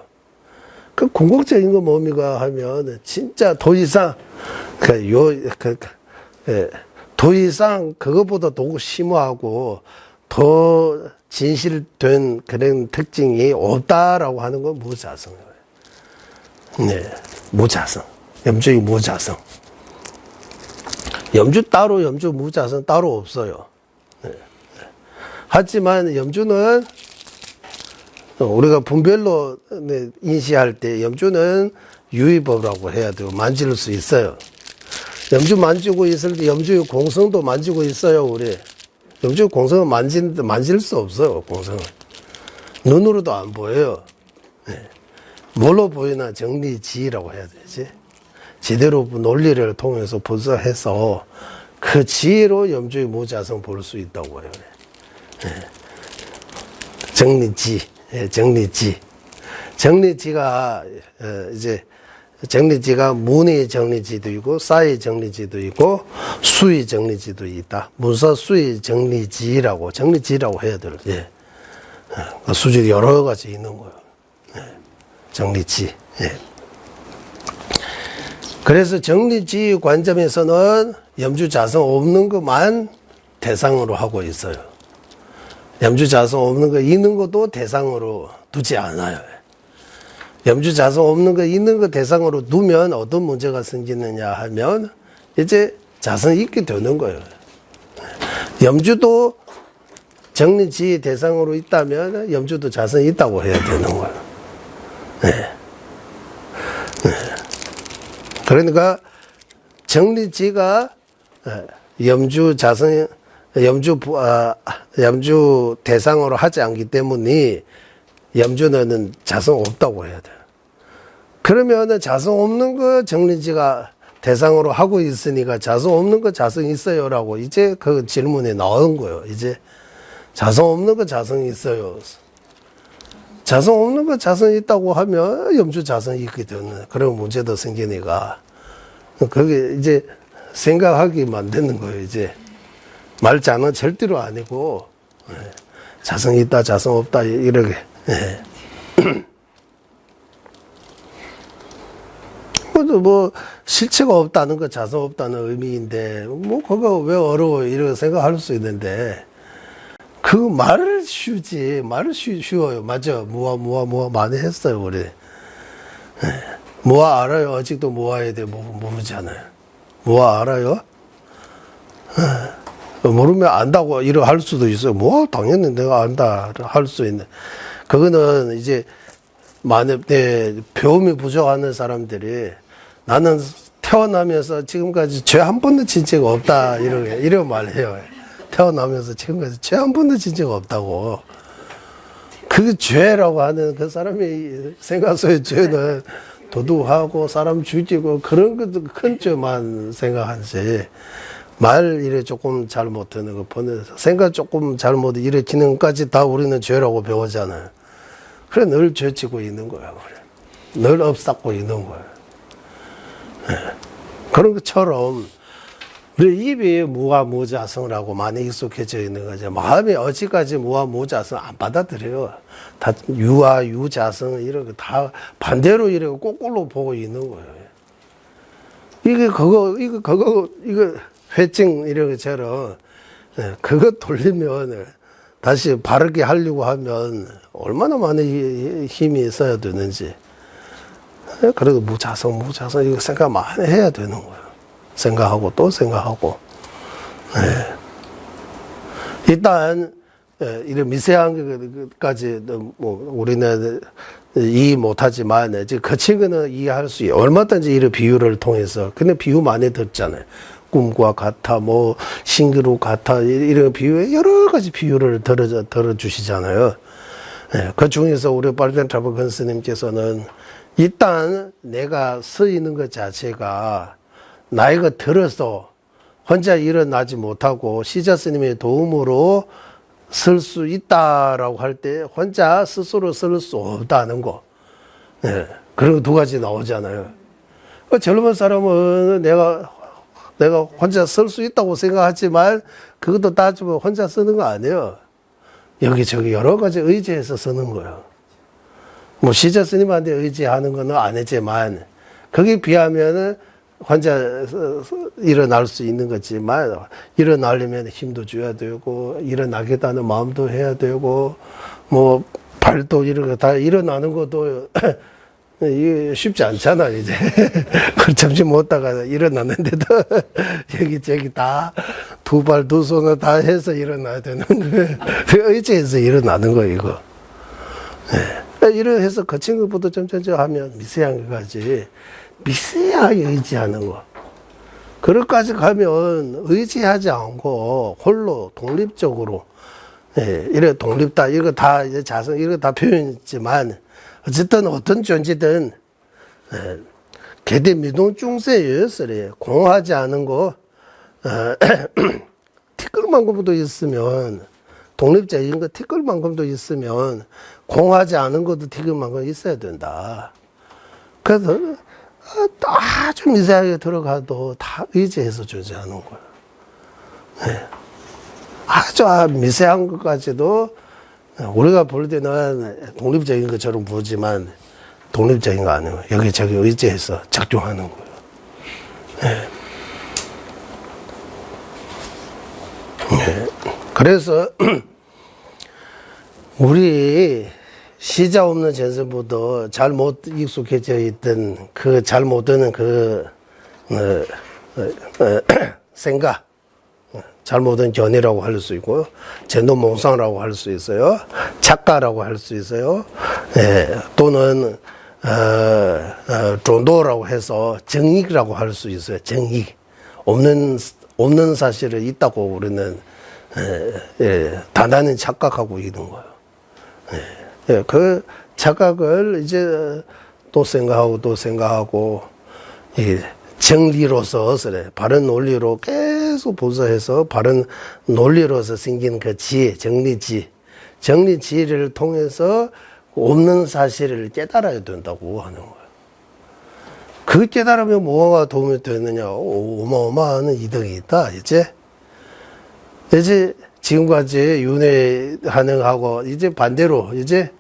그 궁극적인 거 뭡니까 하면 진짜 더 이상 더 이상 그것보다 더 심오하고 더 진실된 그런 특징이 없다라고 하는 건 무자성이에요. 네, 무자성. 염주의 무자성. 염주 따로 염주 무자성 따로 없어요. 네. 하지만 염주는 우리가 분별로 인식할 때 염주는 유의법이라고 해야 되고 만질 수 있어요. 염주 만지고 있을 때 염주의 공성도 만지고 있어요. 우리 염주의 공성은 만질 수 없어요. 공성은 눈으로도 안 보여요. 네. 뭘로 보이나 정리지라고 해야 되지. 제대로 논리를 통해서 분석해서 그 지혜로 염주의 무자성 볼 수 있다고 해요. 네. 정리지. 예, 정리지가 이제 정리지가 문의 정리지도 있고 사의 정리지도 있고 수의 정리지도 있다. 문서 수의 정리지라고 해야 돼요. 예. 수질이 여러 가지 있는 거예요. 예. 정리지. 예. 그래서 정리지 관점에서는 염주자성 없는 것만 대상으로 하고 있어요. 염주자성 없는 거 있는 것도 대상으로 두지 않아요. 염주자성 없는 거 있는 거 대상으로 두면 어떤 문제가 생기느냐 하면 이제 자성이 있게 되는 거예요. 염주도 정리지 대상으로 있다면 염주도 자성이 있다고 해야 되는 거예요. 네. 네. 그러니까 정리지가 염주 대상으로 하지 않기 때문에 염주는 자성 없다고 해야 돼요. 그러면은 자성 없는 거 정리지가 대상으로 하고 있으니까 자성 없는 거 자성 있어요라고 이제 그 질문에 나온 거예요. 이제 자성 없는 거 자성 있어요. 자성 없는 거 자성 있다고 하면 염주 자성이 있게 되는 그런 문제도 생기니까 그게 이제 생각하게 만드는 거예요. 이제 말자는 절대로 아니고 자성 있다 자성 없다 이렇게 뭐 실체가 없다는 거 자성 없다는 의미인데 뭐 그거 왜 어려워 이렇게 생각할 수 있는데 그 말을 쉬우지 말을 쉬워요. 맞아. 무아 많이 했어요 우리. 무아 알아요. 아직도 무아에 대해 모르잖아요. 무아 알아요? 모르면 안다고 이러 할 수도 있어요. 뭐 당연히 내가 안다 할 수 있는. 그거는 이제 만약에 배움이 부족한 사람들이 나는 태어나면서 지금까지 죄 한 번도 진 적 없다 이런 말해요. 태어나면서 지금까지 죄 한 번도 진 적 없다고. 그 죄라고 하는 그 사람이 생각 속의 죄는 도둑하고 사람 죽이고 그런 것도 큰 죄만 생각하지. 말 이래 조금 잘못 듣는 거 보는 생각 조금 잘못 일으키는 것까지 다 우리는 죄라고 배우잖아요. 그래 늘 죄지고 있는 거야. 그래. 늘 업쌓고 있는 거야. 네. 그런 것처럼 우리 입이 무아무자성이라고 많이 익숙해져 있는 거죠. 마음이 어찌까지 무아무자성 안 받아들여요. 다 유아 유자성 이런 거 다 반대로 이렇게 거꾸로 보고 있는 거예요. 이거 회증 이런 것처럼 그거 돌리면 다시 바르게 하려고 하면 얼마나 많은 힘이 있어야 되는지. 그래도 무자성 이거 생각 많이 해야 되는 거예요. 생각하고 또 생각하고. 네. 일단 이런 미세한 것까지 뭐 우리는 이해 못하지만 이제 거친 거는 이해할 수 있어요. 얼마든지 이런 비유를 통해서. 근데 비유 많이 듣잖아요. 꿈과 같아, 뭐 신기루 같아 이런 비유 여러 가지 비유를 들어주시잖아요. 네. 그 중에서 우리 발전 트러블 스님께서는 일단 내가 서 있는 것 자체가 나이가 들어서 혼자 일어나지 못하고 시자 스님의 도움으로 설 수 있다라고 할 때 혼자 스스로 설 수 없다는 거. 네. 그런 두 가지 나오잖아요. 젊은 사람은 내가 혼자 설 수 있다고 생각하지만 그것도 따지면 혼자 쓰는 거 아니에요. 여기저기 여러 가지 의지해서 쓰는 거예요. 뭐 시자 스님한테 의지하는 거는 아니지만 거기에 비하면은 혼자 일어날 수 있는 거지만 일어나려면 힘도 줘야 되고 일어나겠다는 마음도 해야 되고 뭐 발도 이런 거 다 일어나는 것도 이게 쉽지 않잖아 이제. 그 잠시 못다가 일어났는데도 여기저기 다 두 발 두 손을 다 해서 일어나야 되는 거예요. 의지해서 일어나는 거예요 이거. 네. 이래 해서 거친 것부터 점점 하면 미세한 것까지 미세하게 의지하는 거. 그럴까지 가면 의지하지 않고 홀로 독립적으로, 예, 이래 독립다, 이거 다 이제 자성, 이거 다 표현했지만, 어쨌든 어떤 존재든, 예, 개대 미동 중세였으래. 공하지 않은 거, 티끌만큼도 있으면, 독립적인 거 티끌만큼도 있으면, 공하지 않은 것도 티끌만큼 있어야 된다. 그래서, 아주 미세하게 들어가도 다 의지해서 존재하는 거예요. 네. 아주 미세한 것까지도 우리가 볼 때는 독립적인 것처럼 보지만 독립적인 거 아니에요. 여기저기 의지해서 작용하는 거예요. 네. 네. 그래서 우리 시자 없는 전생부터 잘못 익숙해져 있던 그 잘못 드는 생각, 잘못된 견해라고 할 수 있고요. 전도몽상이라고 할 수 있어요. 착가라고 할 수 있어요. 예, 또는 존도라고 해서 정익이라고 할 수 있어요. 정익. 없는 사실을 있다고 우리는 단단히 착각하고 있는 거예요. 예, 그 착각을 이제 또 생각하고 이 정리로서 바른 논리로 계속 분석해서 바른 논리로서 생긴 그 지혜, 정리지혜를 통해서 없는 사실을 깨달아야 된다고 하는 거예요. 그 깨달으면 뭐가 도움이 되느냐? 어마어마한 이득이 있다. 이제 지금까지 윤회하능하고 이제 반대로 이제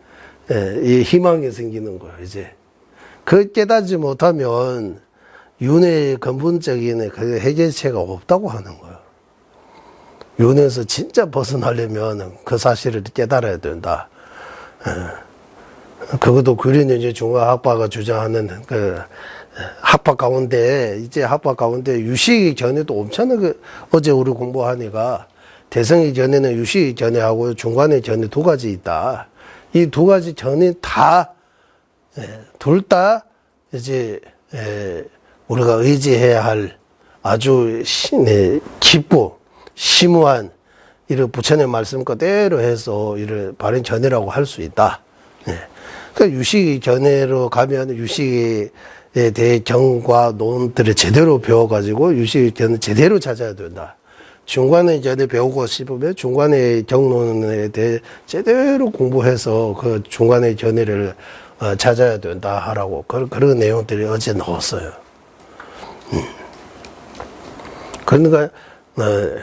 이 희망이 생기는 거예요. 이제 그 깨닫지 못하면 윤회의 근본적인 그 해결책가 없다고 하는 거예요. 윤회에서 진짜 벗어나려면 그 사실을 깨달아야 된다. 그것도 규린연제 중화학파가 주장하는 그 학파 가운데 이제 학파 가운데 유식의 견해도 엄청나게 어제 우리 공부하니까. 대성의 견해는 유식의 견해하고 중간의 견해 두 가지 있다. 이 두 가지 견해 둘 다 이제 우리가 의지해야 할 아주 깊고 심오한 이런 부처님 말씀 그대로 해서 이를 바른 견해라고 할 수 있다. 그러니까 유식견해로 가면 유식에 대해 경과 논들을 제대로 배워가지고 유식견을 제대로 찾아야 된다. 중간에 견해 배우고 싶으면 중간에 경론에 대해 제대로 공부해서 그 중간에 견해를 찾아야 된다 하라고 그런 내용들이 어제 나왔어요. 그러니까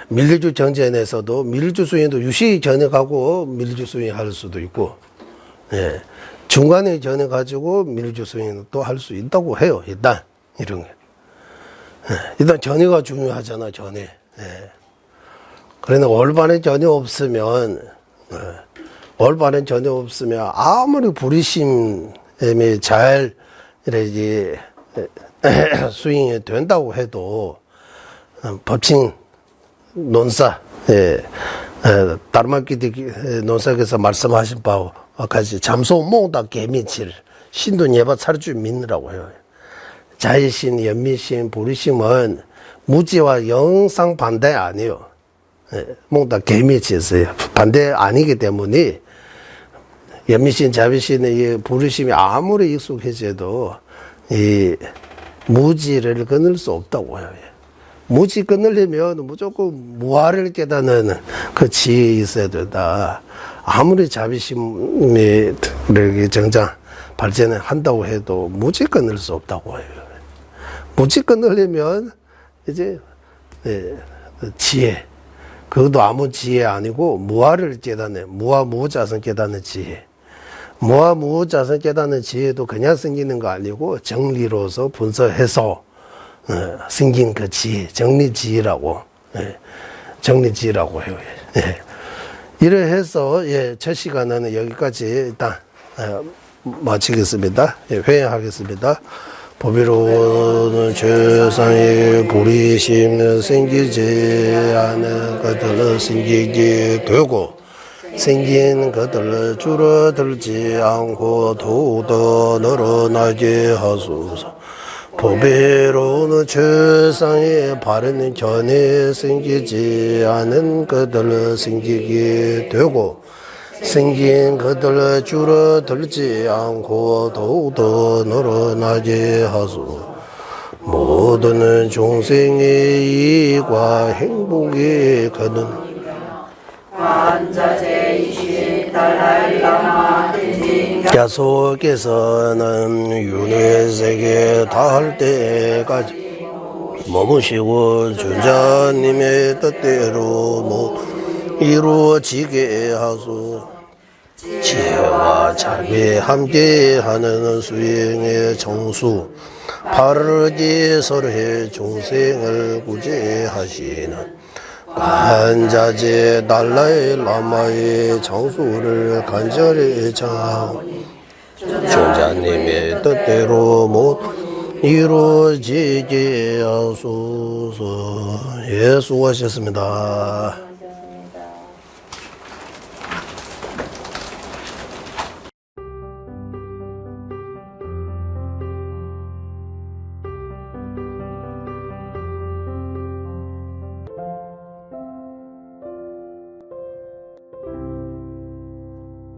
밀리주 정전에서도 밀리주 수행도 유식 견해가고 밀리주 수행할 수도 있고, 예, 중간에 견해 가지고 밀리주 수행도 할 수 있다고 해요. 일단 이런 게, 예, 일단 견해가 중요하잖아. 견해. 예. 그러나 올바른 견해 없으면, 올바른 견해 없으면 아무리 불의심에 잘 이렇게 수행이 된다고 해도 법칭 논사, 다르마키디 논사께서 말씀하신 바와 같이 잠소 몽다 개미칠 신도 예바 차르주 믿느라고 해요. 자의심, 연미심, 불의심은 무지와 영상 반대 아니에요. 몽다 개미치였어요. 반대 아니기 때문에 연미심, 자비심의 불의심이 아무리 익숙해져도 이 무지를 끊을 수 없다고 해요. 무지 끊으려면 무조건 무아를 깨닫는 그 지혜 있어야 된다. 아무리 자비심이 이렇게 정장 발전을 한다고 해도 무지 끊을 수 없다고 해요. 무지 끊으려면 이제 지혜, 그것도 아무 지혜 아니고 무아를 깨닫는, 무아 무자선 깨닫는 지혜. 무아 무자선 깨닫는 지혜도 그냥 생기는 거 아니고 정리로서 분석해서 생긴 그 지혜, 정리지혜라고, 정리지혜라고 해요. 이래 해서, 첫 시간은 여기까지 일단, 마치겠습니다. 회의하겠습니다. 법의로는 최상의 불의심 생기지 않은 것들을 생기게 되고, 생긴 것들을 줄어들지 않고 더욱더 늘어나게 하소서. 법의로는 최상의 바른 견해 생기지 않은 것들을 생기게 되고 생긴 것들을 줄어들지 않고 더욱더 늘어나게 하소서. 모든 종생의 이익과 행복이 거는 계속해서는 윤회 세계 닿을 때까지 머무시고 주자님의 뜻대로 이루어지게 하소. 지혜와 자비 함께하는 수행의 정수 바르게 설해 종생을 구제하시는 관자재 달라의 라마의 장수를 간절히 청하고 존자님의 뜻대로 못 이루어지게 하소서. 예, 수고하셨습니다.